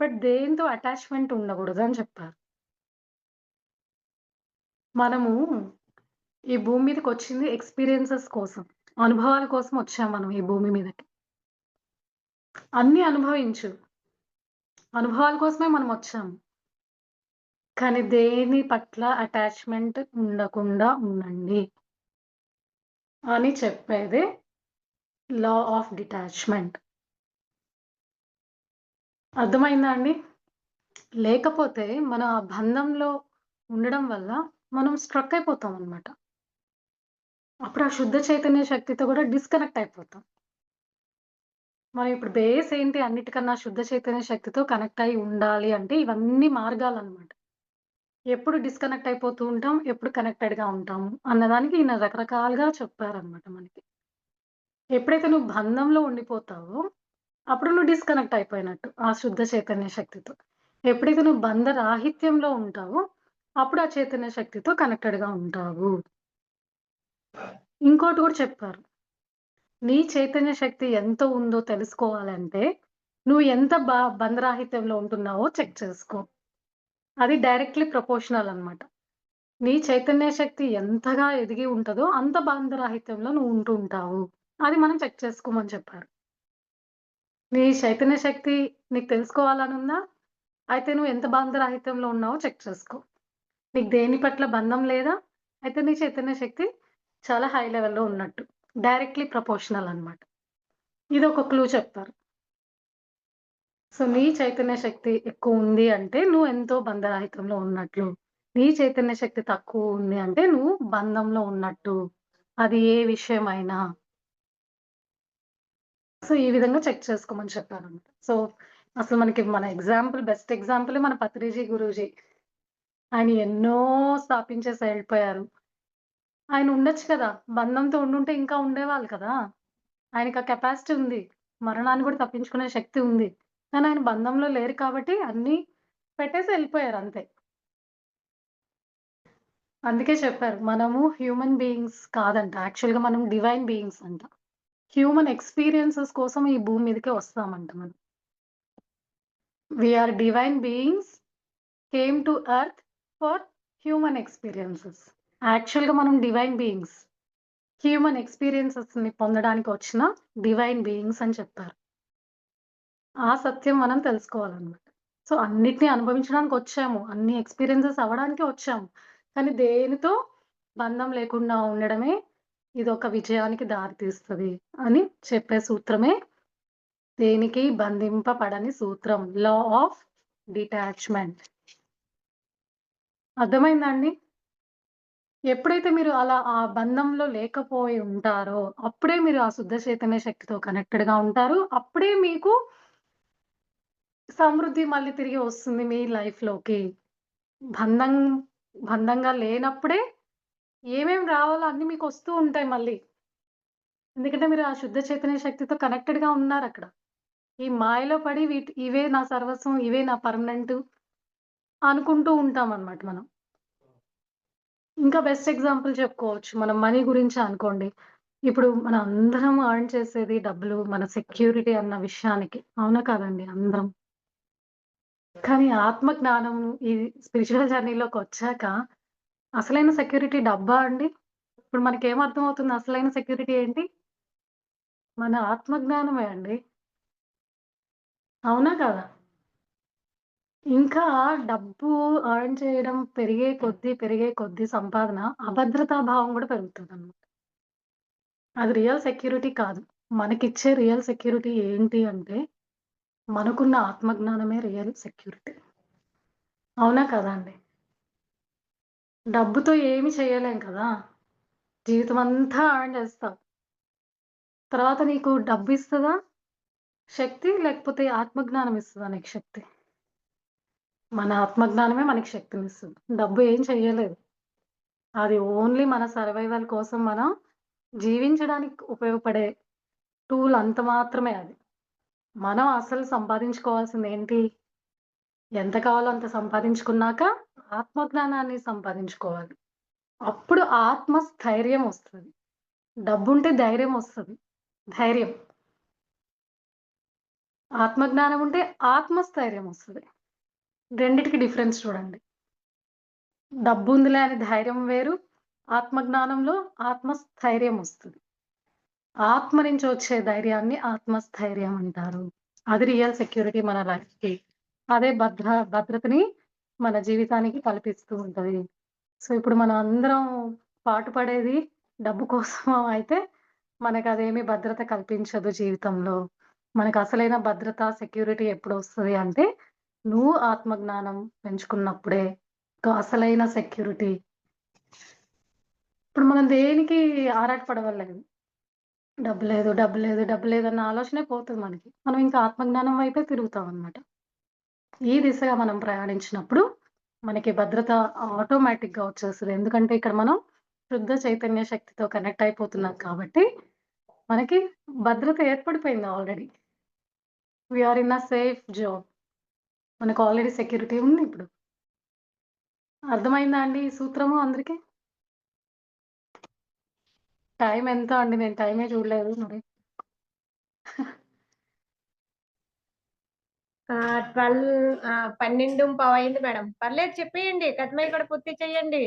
బట్ దేనితో అటాచ్‌మెంట్ ఉండకూడదు అని చెప్పారు. మనము ఈ భూమి మీదకొచ్చింది ఎక్స్‌పీరియన్సెస్ కోసం. అనుభవాల కోసం వచ్చాం మనం ఈ భూమి మీదకి. అన్నీ అనుభవించు. అనుభవాల కోసమే మనమొచ్చాము. కానీ దేని పట్ల అటాచ్‌మెంట్ ఉండకుండా ఉండండి అని చెప్పేదే లా ఆఫ్ డిటాచ్‌మెంట్. అర్థమైందా అండి? లేకపోతే మన ఆ బంధంలో ఉండడం వల్ల మనం స్ట్రక్ అయిపోతామనమాట. అప్పుడు ఆ శుద్ధ చైతన్య శక్తితో కూడా డిస్కనెక్ట్ అయిపోతాం. మనం ఇప్పుడు బేస్ ఏంటి అన్నిటికన్నా శుద్ధ చైతన్య శక్తితో కనెక్ట్ అయ్యి ఉండాలి అంటే ఇవన్నీ మార్గాలనమాట. ఎప్పుడు డిస్కనెక్ట్ అయిపోతూ ఉంటాం, ఎప్పుడు కనెక్టెడ్‌గా ఉంటాము అన్నదానికి ఈయన రకరకాలుగా చెప్పారనమాట మనకి. ఎప్పుడైతే నువ్వు బంధంలో ఉండిపోతావో, అప్పుడు నువ్వు డిస్కనెక్ట్ అయిపోయినట్టు ఆ శుద్ధ చైతన్య శక్తితో. ఎప్పుడైతే నువ్వు బంధ రాహిత్యంలో ఉంటావో, అప్పుడు ఆ చైతన్య శక్తితో కనెక్టెడ్‌గా ఉంటావు. ఇంకోటి కూడా చెప్పారు. నీ చైతన్య శక్తి ఎంత ఉందో తెలుసుకోవాలంటే, నువ్వు ఎంత బంధరాహిత్యంలో ఉంటున్నావో చెక్ చేసుకో. అది డైరెక్ట్‌లీ ప్రపోర్షనల్ అన్నమాట. నీ చైతన్య శక్తి ఎంతగా ఎదిగి ఉంటదో, అంత బంధరాహిత్యంలో నువ్వు ఉంటూ ఉంటావు. అది మనం చెక్ చేసుకోమని చెప్పారు. నీ చైతన్య శక్తి నీకు తెలుసుకోవాలనుందా? అయితే నువ్వు ఎంత బంధరాహిత్యంలో ఉన్నావో చెక్ చేసుకో. నీకు దేని పట్ల బంధం లేదా? అయితే నీ చైతన్య శక్తి చాలా హై లెవెల్‌లో ఉన్నట్టు. డైరెక్ట్‌లీ ప్రపోర్షనల్ అన్నమాట. ఇదొక క్లూ చెప్తారు. సో, నీ చైతన్య శక్తి ఎక్కువుంది అంటే, నువ్వెంతో బంధరాహిత్యంలో ఉన్నట్లు. నీ చైతన్య శక్తి తక్కువుంది అంటే, నువ్వు బంధంలో ఉన్నట్టు. అది ఏ విషయమైనా. సో, ఈ విధంగా చెక్ చేసుకోమని చెప్పారనమాట. సో, అసలు మనకి మన బెస్ట్ ఎగ్జాంపులే మన పత్రిజీ గురూజీ. ఆయన ఎన్నో స్థాపించేసి ఎళ్ళిపోయారు. ఆయన ఉండొచ్చు కదా! బంధంతో ఉండుంటే ఇంకా ఉండేవాళ్ళు కదా! ఆయనకి ఆ కెపాసిటీ ఉంది. మరణాన్ని కూడా తప్పించుకునే శక్తి ఉంది. కానీ ఆయన బంధంలో లేరు కాబట్టి అన్నీ పెట్టేసి ఎళ్ళిపోయారు అంతే. అందుకే చెప్పారు. మనము హ్యూమన్ బీయింగ్స్ కాదంట. యాక్చువల్‌గా మనం డివైన్ బీయింగ్స్ అంట. హ్యూమన్ ఎక్స్‌పీరియన్సెస్ కోసం ఈ భూమి మీదకే వస్తామంట మనం. We are divine beings came to earth for human experiences. యాక్చువల్‌గా మనం డివైన్ బీయింగ్స్. హ్యూమన్ ఎక్స్‌పీరియన్సెస్‌ని పొందడానికి వచ్చిన డివైన్ బీయింగ్స్ అని చెప్పారు. ఆ సత్యం మనం తెలుసుకోవాలన్నమాట. సో, అన్నిటిని అనుభవించడానికొచ్చాము. అన్ని ఎక్స్‌పీరియన్సెస్ అవ్వడానికే వచ్చాము. కానీ దేనితో బంధం లేకుండా ఉండడమే ఇదొక విజయానికి దారితీస్తది అని చెప్పే సూత్రమే దేనికి బంధింపబడని సూత్రం. Law of detachment. అర్థమైందా అండి? ఎప్పుడైతే మీరు అలా ఆ బంధంలో లేకపోయి ఉంటారో, అప్పుడే మీరు ఆ శుద్ధ చైతన్య శక్తితో కనెక్టెడ్‌గా ఉంటారు. అప్పుడే మీకు సమృద్ధి మళ్ళీ తిరిగి వస్తుంది మీ లైఫ్‌లోకి. బంధం బంధంగా లేనప్పుడే ఏమేమి రావాలో అన్నీ మీకొస్తూ ఉంటాయి మళ్ళీ. ఎందుకంటే మీరు ఆ శుద్ధ చైతన్య శక్తితో కనెక్టెడ్‌గా ఉన్నారక్కడ. ఈ మాయలో పడి ఇవే నా సర్వస్వం, ఇవే నా పర్మనెంటు అనుకుంటూ ఉంటామనమాట మనం. ఇంకా బెస్ట్ ఎగ్జాంపుల్ చెప్పుకోవచ్చు. మనం మనీ గురించే అనుకోండి. ఇప్పుడు మనం అందరం ఎర్న్ చేసేది డబ్బులు, మన సెక్యూరిటీ అన్న విషయానికి. అవునా కాదండి? అందరం. కానీ ఆత్మ జ్ఞానం ఈ స్పిరిచ్యువల్ జర్నీలోకొచ్చాక అసలైన సెక్యూరిటీ డబ్బా అండి? ఇప్పుడు మనకేమర్థమవుతుంది అసలైన సెక్యూరిటీ ఏంటి? మన ఆత్మ జ్ఞానమే అండి. అవునా కాదా? ఇంకా డబ్బు ఎర్న్ చేయడం పెరిగే కొద్దీ సంపాదన అభద్రతా భావం గూడా పెరుగుతదనమాట. అది రియల్ సెక్యూరిటీ కాదు. మనకిచ్చే రియల్ సెక్యూరిటీ ఏంటి అంటే, మనకున్న ఆత్మజ్ఞానమే రియల్ సెక్యూరిటీ. అవునా కదా అండి? డబ్బుతో ఏమి చేయలేం కదా! జీవితమంతా ఎర్న్ చేస్తాం. తర్వాత నీకు డబ్బిస్తదా శక్తి? లేకపోతే ఆత్మజ్ఞానం ఇస్తదా నీకు శక్తి? మన ఆత్మజ్ఞానమే మనకి శక్తినిస్తది. డబ్బు ఏం చెయ్యలేదు. అది ఓన్లీ మన సర్వైవల్ కోసం మనం జీవించడానికి ఉపయోగపడే టూల్ అంత మాత్రమే అది. మనం అసలు సంపాదించుకోవాల్సిందేంటి? ఎంత కావాలో అంత సంపాదించుకున్నాక ఆత్మజ్ఞానాన్ని సంపాదించుకోవాలి. అప్పుడు ఆత్మస్థైర్యం ఒస్తది. డబ్బుంటే ధైర్యం ఒస్తది. ధైర్యం. ఆత్మజ్ఞానం ఉంటే ఆత్మస్థైర్యం ఒస్తది. రెండిటికి డిఫరెన్స్ చూడండి. డబ్బుందిలే అని ధైర్యం వేరు. ఆత్మజ్ఞానంలో ఆత్మస్థైర్యం ఒస్తది. ఆత్మ నుంచి వచ్చే ధైర్యాన్ని ఆత్మస్థైర్యం అంటారు. అది రియల్ సెక్యూరిటీ మన లైఫ్‌కి. అదే భద్రతని మన జీవితానికి కల్పిస్తూ ఉంటది. సో, ఇప్పుడు మనం అందరం పాటుపడేది డబ్బు కోసం అయితే మనకదేమి భద్రత కల్పించదు జీవితంలో. మనకసలైన భద్రత, సెక్యూరిటీ ఎప్పుడొస్తది అంటే, నువ్వు ఆత్మజ్ఞానం పెంచుకున్నప్పుడే అసలైన సెక్యూరిటీ. ఇప్పుడు మనం దేనికి ఆరాటపడవల్లేదు. డబ్బు లేదు, డబ్బు లేదు, డబ్బు లేదన్న ఆలోచనే పోతది మనకి. మనం ఇంకా ఆత్మజ్ఞానం వైపే తిరుగుతామనమాట. ఈ దిశగా మనం ప్రయాణించినప్పుడు మనకి భద్రత ఆటోమేటిక్‌గా వచ్చేస్తది. ఎందుకంటే ఇక్కడ మనం శుద్ధ చైతన్య శక్తితో కనెక్ట్ అయిపోతున్నాం కాబట్టి, మనకి భద్రత ఏర్పడిపోయింది already. We are in a safe zone. మనకు ఆల్రెడీ సెక్యూరిటీ ఉంది ఇప్పుడు. అర్థమైందా అండి ఈ సూత్రము అందరికి? టైం ఎంత అండి? నేను టైమే చూడలేదు మరి. 12 12:15 అయింది మేడం. పర్లేదు చెప్పేయండి. కథమయి కూడా పూర్తి చేయండి.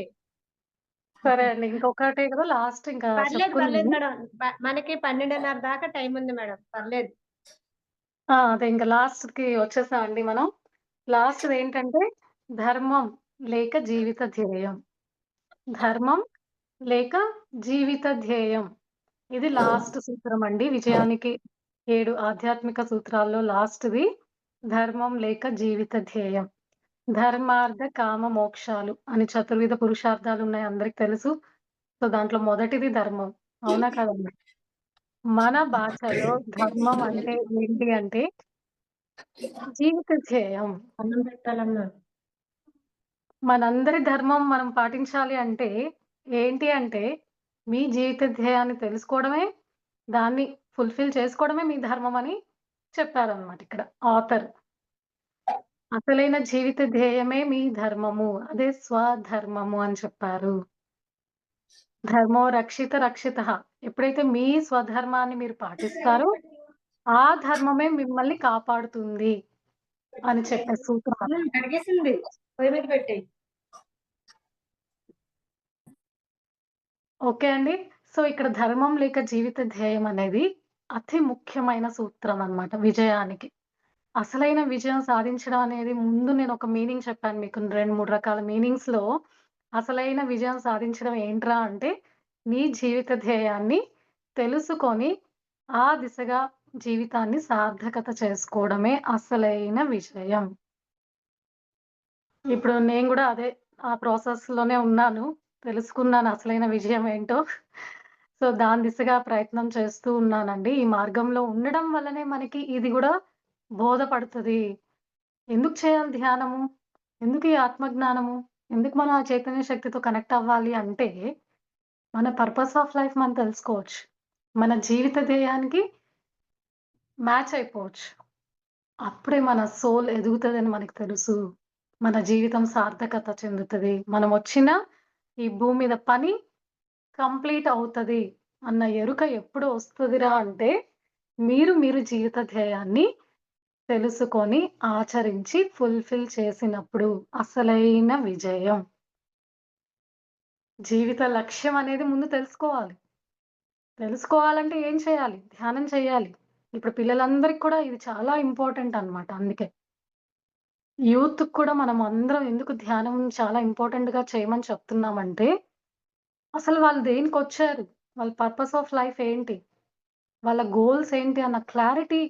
సరే అండి. ఇంకొకటే కదా లాస్ట్ ఇంకా పర్లేదు చెప్పుకుందాము. మేడం. మనకి 12:30 దాకా టైముంది మేడం. పర్లేదు. అదే ఇంక లాస్ట్‌కి వచ్చేసామండి మనం. లాస్ట్‌దేంటంటే ధర్మం లేక జీవిత ధ్యేయం. ధర్మం లేక జీవిత ధ్యేయం. ఇది లాస్ట్ సూత్రం అండి. విజయానికి 7 ఆధ్యాత్మిక సూత్రాల్లో లాస్ట్‌ది ధర్మం లేక జీవిత ధ్యేయం. ధర్మార్థ, కామ, మోక్షాలు అని చతుర్విధ పురుషార్థాలున్నాయి అందరికి తెలుసు. సో, దాంట్లో మొదటిది ధర్మం. అవునా కాదండి? మన భాషలో ధర్మం అంటే ఏంటి అంటే జీవిత ధ్యేయం. అన్నం పెట్టాలన్నా. మనందరి ధర్మం మనం పాటించాలి అంటే ఏంటి అంటే, మీ జీవిత ధ్యేయాన్ని తెలుసుకోవడమే, దాన్ని ఫుల్‌ఫిల్ చేసుకోవడమే మీ ధర్మం అని చెప్పారనమాట ఇక్కడ ఆథర్. అసలైన జీవిత ధ్యేయమే మీ ధర్మము. అదే స్వధర్మము అని చెప్పారు. ధర్మో రక్షిత రక్షితః. ఎప్పుడైతే మీ స్వధర్మాన్ని మీరు పాటిస్తారో, ఆ ధర్మమే మిమ్మల్ని కాపాడుతుంది అని చెప్పే సూత్రం. కడిగేసింది. పొయ్యి మీద పెట్టేయి. ఓకే అండి. సో, ఇక్కడ ధర్మం లేక జీవిత ధ్యేయం అనేది అతి ముఖ్యమైన సూత్రం అన్నమాట విజయానికి. అసలైన విజయం సాధించడం అనేది ముందు నేనొక మీనింగ్ చెప్పాను మీకు 2, 3 రకాల మీనింగ్స్‌లో అసలైన విజయం సాధించడం ఏంట్రా అంటే, నీ జీవిత ధ్యేయాన్ని తెలుసుకొని, ఆ దిశగా జీవితాన్ని సార్థకత చేసుకోవడమే అసలైన విజయం. ఇప్పుడు నేను గూడా అదే ఆ ప్రాసెస్‌లోనే ఉన్నాను. తెలుసుకున్నాను అసలైన విజయం ఏంటో. సో, దాని దిశగా ప్రయత్నం చేస్తూ ఉన్నానండి. ఈ మార్గంలో ఉండడం వల్లనే మనకి ఇది గూడా బోధపడతది. ఎందుకు చేయాలి ధ్యానము? ఎందుకు ఈ ఆత్మజ్ఞానము? ఎందుకు మనం ఆ చైతన్య శక్తితో కనెక్ట్ అవ్వాలి అంటే, మన పర్పస్ ఆఫ్ లైఫ్ మనం తెలుసుకోవచ్చు. మన జీవిత ధ్యేయానికి మ్యాచ్ అయిపోవచ్చు. అప్పుడే మన సోల్ ఎదుగుతదని మనకు తెలుసు. మన జీవితం సార్థకత చెందుతది. మనమొచ్చిన ఈ భూమి మీద పని కంప్లీట్ అవుతది అన్న ఎరుక ఎప్పుడు వస్తదిరా అంటే, మీరు జీవిత ధ్యేయాన్ని తెలుసుకొని, ఆచరించి ఫుల్‌ఫిల్ చేసినప్పుడు అసలైన విజయం. జీవిత లక్ష్యం అనేది ముందు తెలుసుకోవాలి. తెలుసుకోవాలంటే ఏం చేయాలి? ధ్యానం చేయాలి. ఇప్పుడు పిల్లలందరికి కూడా ఇది చాలా ఇంపార్టెంట్ అన్నమాట అందుకే. యూత్‌కి కూడా మనం అందరం ఎందుకు ధ్యానం చాలా ఇంపార్టెంట్‌గా చేయమని చెప్తున్నామంటే, అసలు వాళ్ళు దేనికొచ్చారు? వాళ్ళ పర్పస్ ఆఫ్ లైఫ్ ఏంటి? వాళ్ళ గోల్స్ ఏంటి అన్న క్లారిటీ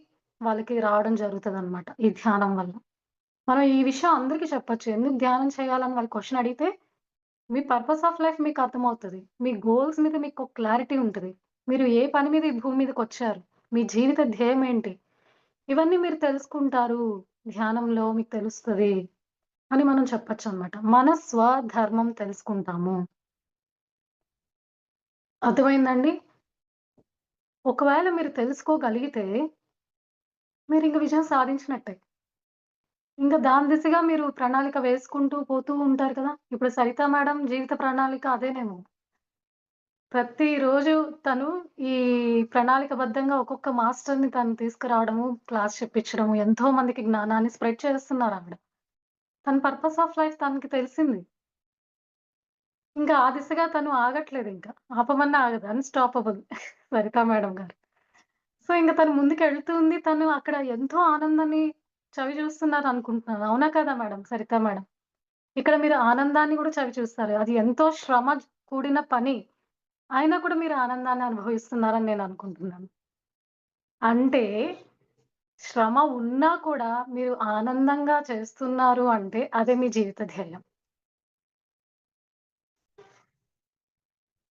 వాళ్ళకి రావడం జరుగుతదనమాట ఈ ధ్యానం వల్ల. మనం ఈ విషయం అందరికీ చెప్పొచ్చు. ఎందుకు ధ్యానం చేయాలని వాళ్ళు క్వెషన్ అడిగితే, మీ పర్పస్ ఆఫ్ లైఫ్ మీకు అర్థమవుతది. మీ గోల్స్ మీద మీకు ఒక క్లారిటీ ఉంటది. మీరు ఏ పని మీద ఈ భూమి మీదకొచ్చారు? మీ జీవిత ధ్యేయం ఏంటి? ఇవన్నీ మీరు తెలుసుకుంటారు. ధ్యానంలో మీకు తెలుస్తది అని మనం చెప్పొచ్చనమాట. మన స్వధర్మం తెలుసుకుంటాము. అర్థమైందండి? ఒకవేళ మీరు తెలుసుకోగలిగితే, మీరింక విజయం సాధించినట్టే. ఇంక దాని దిశగా మీరు ప్రణాళిక వేసుకుంటూ పోతూ ఉంటారు కదా! ఇప్పుడు సరిత మేడం జీవిత ప్రణాళిక అదేనేమో. ప్రతిరోజు తను ఈ ప్రణాళికబద్ధంగా ఒక్కొక్క మాస్టర్‌ని తను తీసుకురావడము, క్లాస్ చెప్పించడము, ఎంతో మందికి జ్ఞానాన్ని స్ప్రెడ్ చేస్తున్నారావిడ. తన పర్పస్ ఆఫ్ లైఫ్ తనకి తెలిసింది. ఇంకా ఆ దిశగా తను ఆగట్లేదింక. ఆపమన్నా ఆగదు. అన్‌స్టాపబుల్ సరిత మేడం గారు. సో, ఇంక తను ముందుకెళ్తుంది. తను అక్కడ ఎంతో ఆనందాన్ని చవిచూస్తున్నారనుకుంటున్నాను. అవునా కదా మేడం? సరిత మేడం. ఇక్కడ మీరు ఆనందాన్ని గూడా చవిచూస్తారు. అది ఎంతో శ్రమ కూడిన పని. అయినా కూడా మీరు ఆనందాన్ని అనుభవిస్తున్నారని నేననుకుంటున్నాను. అంటే శ్రమ ఉన్నా కూడా మీరు ఆనందంగా చేస్తున్నారు అంటే అదే మీ జీవిత ధ్యేయం.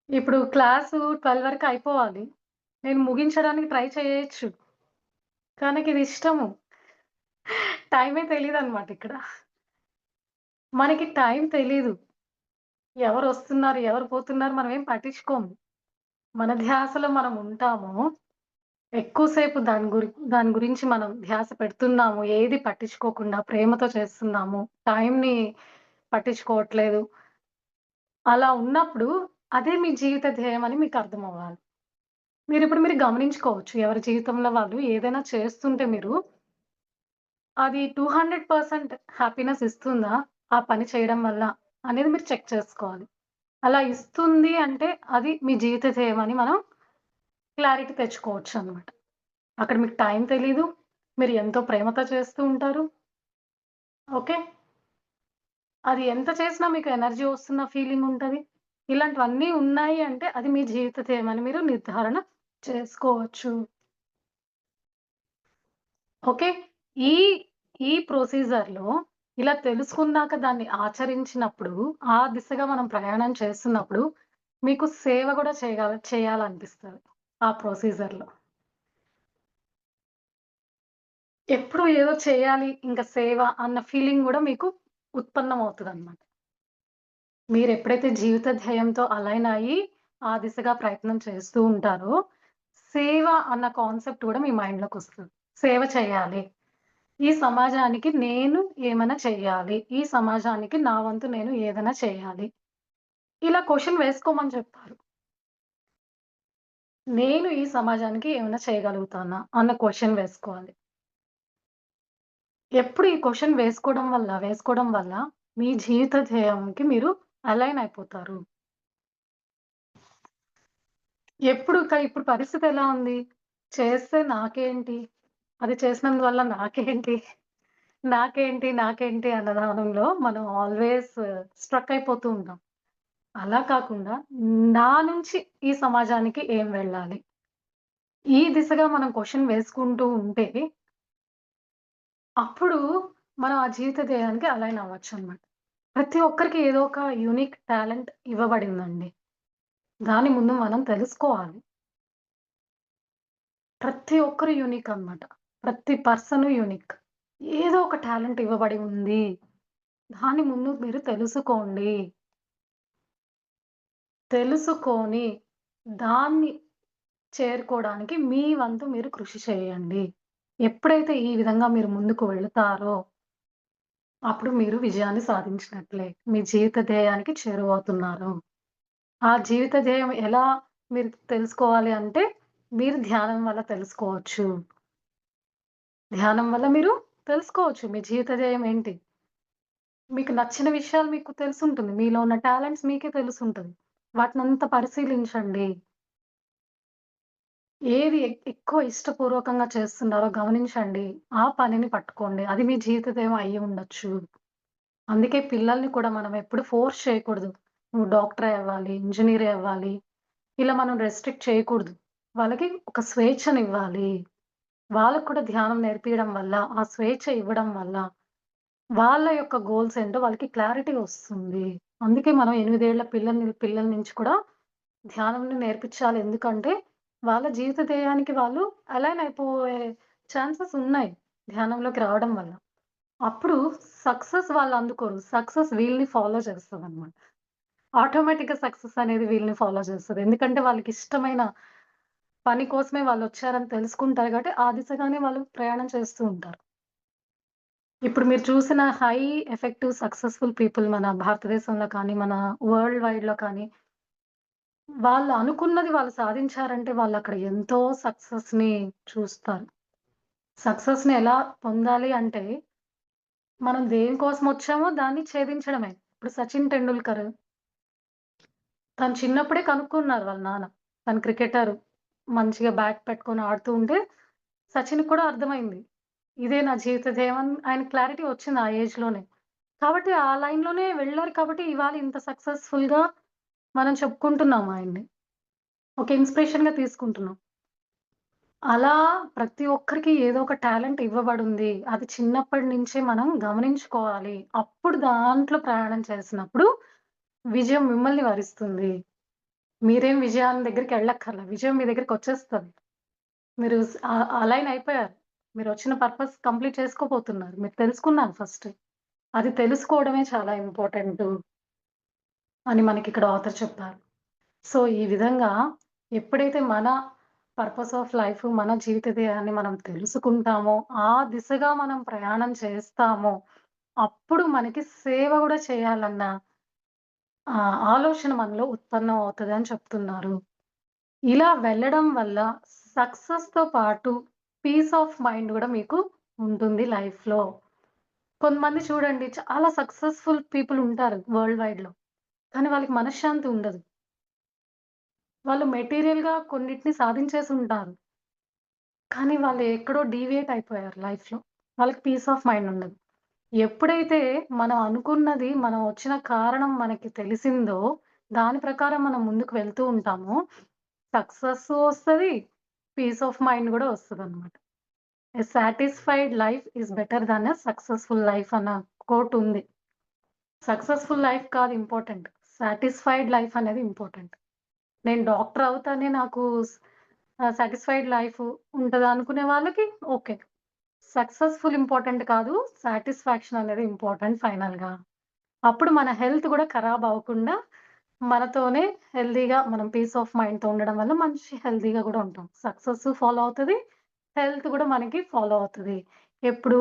ఇప్పుడు క్లాసు 12 వరకు అయిపోవాలి. నేను ముగించడానికి ట్రై చేయొచ్చు. కానీ నాకిది ఇష్టము. టైమే తెలీదనమాట ఇక్కడ. మనకి టైం తెలీదు. ఎవరొస్తున్నారు, ఎవరు పోతున్నారు మనమేం పట్టించుకోము. మన ధ్యాసలో మనం ఉంటాము. ఎక్కువ సేపు దాని గురించి మనం ధ్యాస పెడుతున్నాము. ఏది పట్టించుకోకుండా ప్రేమతో చేస్తున్నాము. టైంని పట్టించుకోవట్లేదు. అలా ఉన్నప్పుడు అదే మీ జీవిత ధ్యేయం అని మీకర్థమవ్వాలి. మీరు గమనించుకోవచ్చు. ఎవరి జీవితంలో వాళ్ళు ఏదైనా చేస్తుంటే మీరు అది 200% హ్యాపీనెస్ ఇస్తుందా? ఆ పని చేయడం వల్ల అనేది మీరు చెక్ చేసుకోవాలి. అలా ఇస్తుంది అంటే అది మీ జీవిత ధ్యేయం అని మనం క్లారిటీ తెచ్చుకోవచ్చనమాట. అక్కడ మీకు టైం తెలీదు. మీరు ఎంతో ప్రేమతో చేస్తూ ఉంటారు. ఓకే. అది ఎంత చేసినా మీకు ఎనర్జీ వస్తున్న ఫీలింగ్ ఉంటది. ఇలాంటివన్నీ ఉన్నాయి అంటే అది మీ జీవిత ధ్యేయం అని మీరు నిర్ధారణ చేసుకోవచ్చు. ఓకే. ఈ ఈ ప్రొసీజర్‌లో ఇలా తెలుసుకున్నాక దాన్ని ఆచరించినప్పుడు, ఆ దిశగా మనం ప్రయాణం చేస్తున్నప్పుడు మీకు సేవ గూడా చేయాలనిపిస్తది ఆ ప్రొసీజర్‌లో. ఎప్పుడు ఏదో చేయాలి, ఇంక సేవ అన్న ఫీలింగ్ గూడా మీకు ఉత్పన్నమవుతదనమాట. మీరెప్పుడైతే జీవిత ధ్యేయంతో అలైన్ అయ్యి, ఆ దిశగా ప్రయత్నం చేస్తూ ఉంటారో, సేవ అన్న కాన్సెప్ట్ గూడా మీ మైండ్‌లోకొస్తది. సేవ చేయాలి. ఈ సమాజానికి నేను ఏమైనా చెయ్యాలి. ఈ సమాజానికి నా వంతు నేను ఏదైనా చేయాలి. ఇలా క్వెషన్ వేసుకోమని చెప్పారు. నేను ఈ సమాజానికి ఏమైనా చేయగలుగుతానా? అన్న క్వెషన్ వేసుకోవాలి. ఎప్పుడు ఈ క్వెషన్ వేసుకోవడం వల్ల మీ జీవిత ధ్యేయంకి మీరు అలైన్ అయిపోతారు. ఇప్పుడు పరిస్థితి ఎలా ఉంది? చేస్తే నాకేంటి? అది చేసినందువల్ల నాకేంటి? నాకేంటి అన్న దానంలో మనం ఆల్‌వేస్ స్ట్రక్ అయిపోతూ ఉంటాం. అలా కాకుండా నా నుంచి ఈ సమాజానికి ఏం వెళ్ళాలి? ఈ దిశగా మనం క్వెషన్ వేసుకుంటూ ఉంటే, అప్పుడు మనం ఆ జీవిత ధ్యేయానికి అలైన్ అవ్వచ్చనమాట. ప్రతి ఒక్కరికి ఏదో ఒక యూనిక్ టాలెంట్ ఇవ్వబడిందండి. దాని ముందు మనం తెలుసుకోవాలి. ప్రతి ఒక్కరు యూనిక్ అన్నమాట. ప్రతి పర్సను యూనిక్. ఏదో ఒక టాలెంట్ ఇవ్వబడి ఉంది. దాని ముందు మీరు తెలుసుకోండి. తెలుసుకొని దాన్ని చేరుకోవడానికి మీ వంతు మీరు కృషి చేయండి. ఎప్పుడైతే ఈ విధంగా మీరు ముందుకు వెళుతారో, అప్పుడు మీరు విజయాన్ని సాధించినట్లే. మీ జీవిత ధ్యేయానికి చేరువవుతున్నారు. ఆ జీవిత ధ్యేయం ఎలా మీరు తెలుసుకోవాలి అంటే, మీరు ధ్యానం వల్ల తెలుసుకోవచ్చు. ధ్యానం వల్ల మీరు తెలుసుకోవచ్చు మీ జీవిత ధ్యేయం ఏంటి. మీకు నచ్చిన విషయాలు మీకు తెలిసుంటుంది. మీలో ఉన్న టాలెంట్స్ మీకే తెలిసుంటది. వాటినంతా పరిశీలించండి. ఏది ఎక్కువ ఇష్టపూర్వకంగా చేస్తున్నారో గమనించండి. ఆ పనిని పట్టుకోండి. అది మీ జీవిత ధ్యేయం అయ్యి ఉండొచ్చు. అందుకే పిల్లల్ని కూడా మనం ఎప్పుడు ఫోర్స్ చేయకూడదు. నువ్వు డాక్టరే అవ్వాలి, ఇంజినీరే అవ్వాలి. ఇలా మనం రెస్ట్రిక్ట్ చేయకూడదు. వాళ్ళకి ఒక స్వేచ్ఛనివ్వాలి. వాళ్ళకి కూడా ధ్యానం నేర్పియడం వల్ల, ఆ స్వేచ్ఛ ఇవ్వడం వల్ల, వాళ్ళ యొక్క గోల్స్ ఏంటో వాళ్ళకి క్లారిటీ వస్తుంది. అందుకే మనం 8 ఏళ్ల పిల్లల నుంచి కూడా ధ్యానంని నేర్పించాలి. ఎందుకంటే, వాళ్ళ జీవిత ధ్యేయానికి వాళ్ళు అలైన్ అయిపోయే ఛాన్సెస్ ఉన్నాయి. ధ్యానంలోకి రావడం వల్ల. అప్పుడు సక్సెస్ వాళ్ళు అందుకోరు. సక్సెస్ వీళ్ళని ఫాలో చేస్తదనమాట. ఆటోమేటిక్‌గా సక్సెస్ అనేది వీళ్ళని ఫాలో చేస్తది. ఎందుకంటే వాళ్ళకిష్టమైన పని కోసమే వాళ్ళొచ్చారని తెలుసుకుంటారు కాబట్టి, ఆ దిశగానే వాళ్ళు ప్రయాణం చేస్తూ ఉంటారు. ఇప్పుడు మీరు చూసిన హై ఎఫెక్టివ్ సక్సెస్‌ఫుల్ పీపుల్ మన భారతదేశంలో కానీ, మన వరల్డ్ వైడ్‌లో కానీ, వాళ్ళు అనుకున్నది వాళ్ళు సాధించారంటే వాళ్ళక్కడ ఎంతో సక్సెస్‌ని చూస్తారు. సక్సెస్‌ని ఎలా పొందాలి అంటే, మనం దేనికోసమొచ్చామో దాన్ని ఛేదించడమే. ఇప్పుడు 'సచిన్ టెండూల్కర్' తను చిన్నప్పుడే కనుక్కున్నారు వాళ్ళ నాన్న. తను క్రికెటర్. మంచిగా బ్యాట్ పెట్టుకొని ఆడుతూ ఉంటే, సచిన్‌కి కూడా అర్థమైంది. ఇదే నా జీవిత ధ్యేయం అని ఆయనకి క్లారిటీ వచ్చింది ఆ ఏజ్‌లోనే. కాబట్టి ఆ లైన్‌లోనే వెళ్లారు కాబట్టి ఇవాళ ఇంత సక్సెస్‌ఫుల్‌గా మనం చెప్పుకుంటున్నాం ఆయన్ని. ఒక ఇన్‌స్పిరేషన్‌గా తీసుకుంటున్నాం. అలా ప్రతి ఒక్కరికి ఏదో ఒక టాలెంట్ ఇవ్వబడుంది. అది చిన్నప్పటి నుంచే మనం గమనించుకోవాలి. అప్పుడు దాంట్లో ప్రయాణం చేసినప్పుడు విజయం మిమ్మల్ని వరిస్తుంది. మీరేం విజయాన్ని దగ్గరికెళ్ళక్కర్ల. విజయం మీ దగ్గరికొచ్చేస్తది. మీరు అలైన్ అయిపోయారు. మీరొచ్చిన పర్పస్ కంప్లీట్ చేసుకోబోతున్నారు. మీరు తెలుసుకున్నారు ఫస్ట్. అది తెలుసుకోవడమే చాలా ఇంపార్టెంటు అని మనకిక్కడ ఆథర్ చెప్పారు. సో, ఈ విధంగా ఎప్పుడైతే మన పర్పస్ ఆఫ్ లైఫ్, మన జీవిత ధ్యేయాన్ని మనం తెలుసుకుంటామో, ఆ దిశగా మనం ప్రయాణం చేస్తామో, అప్పుడు మనకి సేవ గూడా చేయాలన్న ఆలోచన మనలో ఉత్పన్నం అవుతదని చెప్తున్నారు. ఇలా వెళ్ళడం వల్ల సక్సెస్‌తో పాటు పీస్ ఆఫ్ మైండ్ గూడా మీకు ఉంటుంది లైఫ్‌లో. కొంతమంది చూడండి చాలా సక్సెస్‌ఫుల్ పీపుల్ ఉంటారు వరల్డ్ వైడ్‌లో. కానీ వాళ్ళకి మనశ్శాంతి ఉండదు. వాళ్ళు మెటీరియల్‌గా కొన్నిటిని సాధించేసుంటారు. కానీ వాళ్ళు ఎక్కడో డీవియేట్ అయిపోయారు లైఫ్‌లో. వాళ్ళకి పీస్ ఆఫ్ మైండ్ ఉండదు. ఎప్పుడైతే మనం అనుకున్నది మనం వచ్చిన కారణం మనకి తెలిసిందో, దాని ప్రకారం మనం ముందుకు వెళ్తూ ఉంటామో, సక్సెస్సు వస్తది. పీస్ ఆఫ్ మైండ్ గూడా వస్తదనమాట. A satisfied life is better than a successful life అన్న కోట్ ఉంది. సక్సెస్‌ఫుల్ లైఫ్ కాదు ఇంపార్టెంట్. సాటిస్ఫైడ్ లైఫ్ అనేది ఇంపార్టెంట్. నేను డాక్టర్ అవుతానే నాకు సాటిస్ఫైడ్ లైఫ్ ఉంటదా అనుకునే వాళ్ళకి ఓకే. సక్సెస్‌ఫుల్ ఇంపార్టెంట్ కాదు. సాటిస్ఫాక్షన్ అనేది ఇంపార్టెంట్ ఫైనల్‌గా. అప్పుడు మన హెల్త్ గూడా ఖరాబ్ అవ్వకుండా మనతోనే హెల్తీగా మనం పీస్ ఆఫ్ మైండ్‌తో ఉండడం వల్ల మంచి హెల్తీగా గూడా ఉంటాం. సక్సెస్ ఫాలో అవుతది. హెల్త్ గూడా మనకి ఫాలో అవుతది. ఎప్పుడు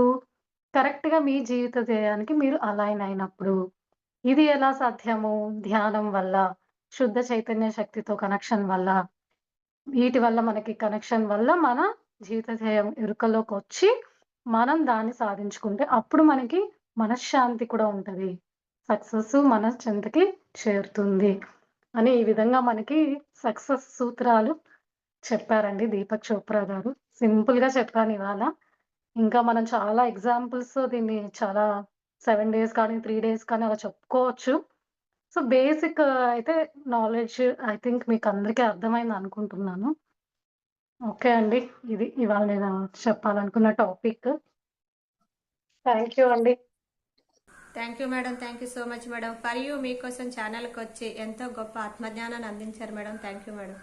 కరెక్ట్‌గా మీ జీవిత ధ్యేయానికి మీరు అలైన్ అయినప్పుడు. ఇది ఎలా సాధ్యము? ధ్యానం వల్ల, శుద్ధ చైతన్య శక్తితో కనెక్షన్ వల్ల, వీటి వల్ల మనకి కనెక్షన్ వల్ల మన జీవిత ధ్యేయం ఎరుకలోకొచ్చి, మనం దాన్ని సాధించుకుంటే అప్పుడు మనకి మనశ్శాంతి కూడా ఉంటది. సక్సెస్ మన చెంతకి చేరుతుంది. అని ఈ విధంగా మనకి సక్సెస్ సూత్రాలు చెప్పారండి దీపక్ చోప్రా గారు. సింపుల్‌గా చెప్పానివాళ. ఇంకా మనం చాలా ఎగ్జాంపుల్స్ దీన్ని చాలా 7 డేస్ కానీ, 3 డేస్ కానీ అలా చెప్పుకోవచ్చు. సో, బేసిక్ అయితే నాలెడ్జ్ ఐ థింక్ మీకందరికీ అర్థమైందనుకుంటున్నాను. ఓకే అండి. ఇది ఇవాళ నేను చెప్పాలనుకున్న టాపిక్. థాంక్ యూ అండి. Thank you madam. Thank you so much madam. For you మీకోసం ఛానల్కి వచ్చి ఎంతో గొప్ప ఆత్మజ్ఞానాన్ని అందించారు మేడం. Thank you madam.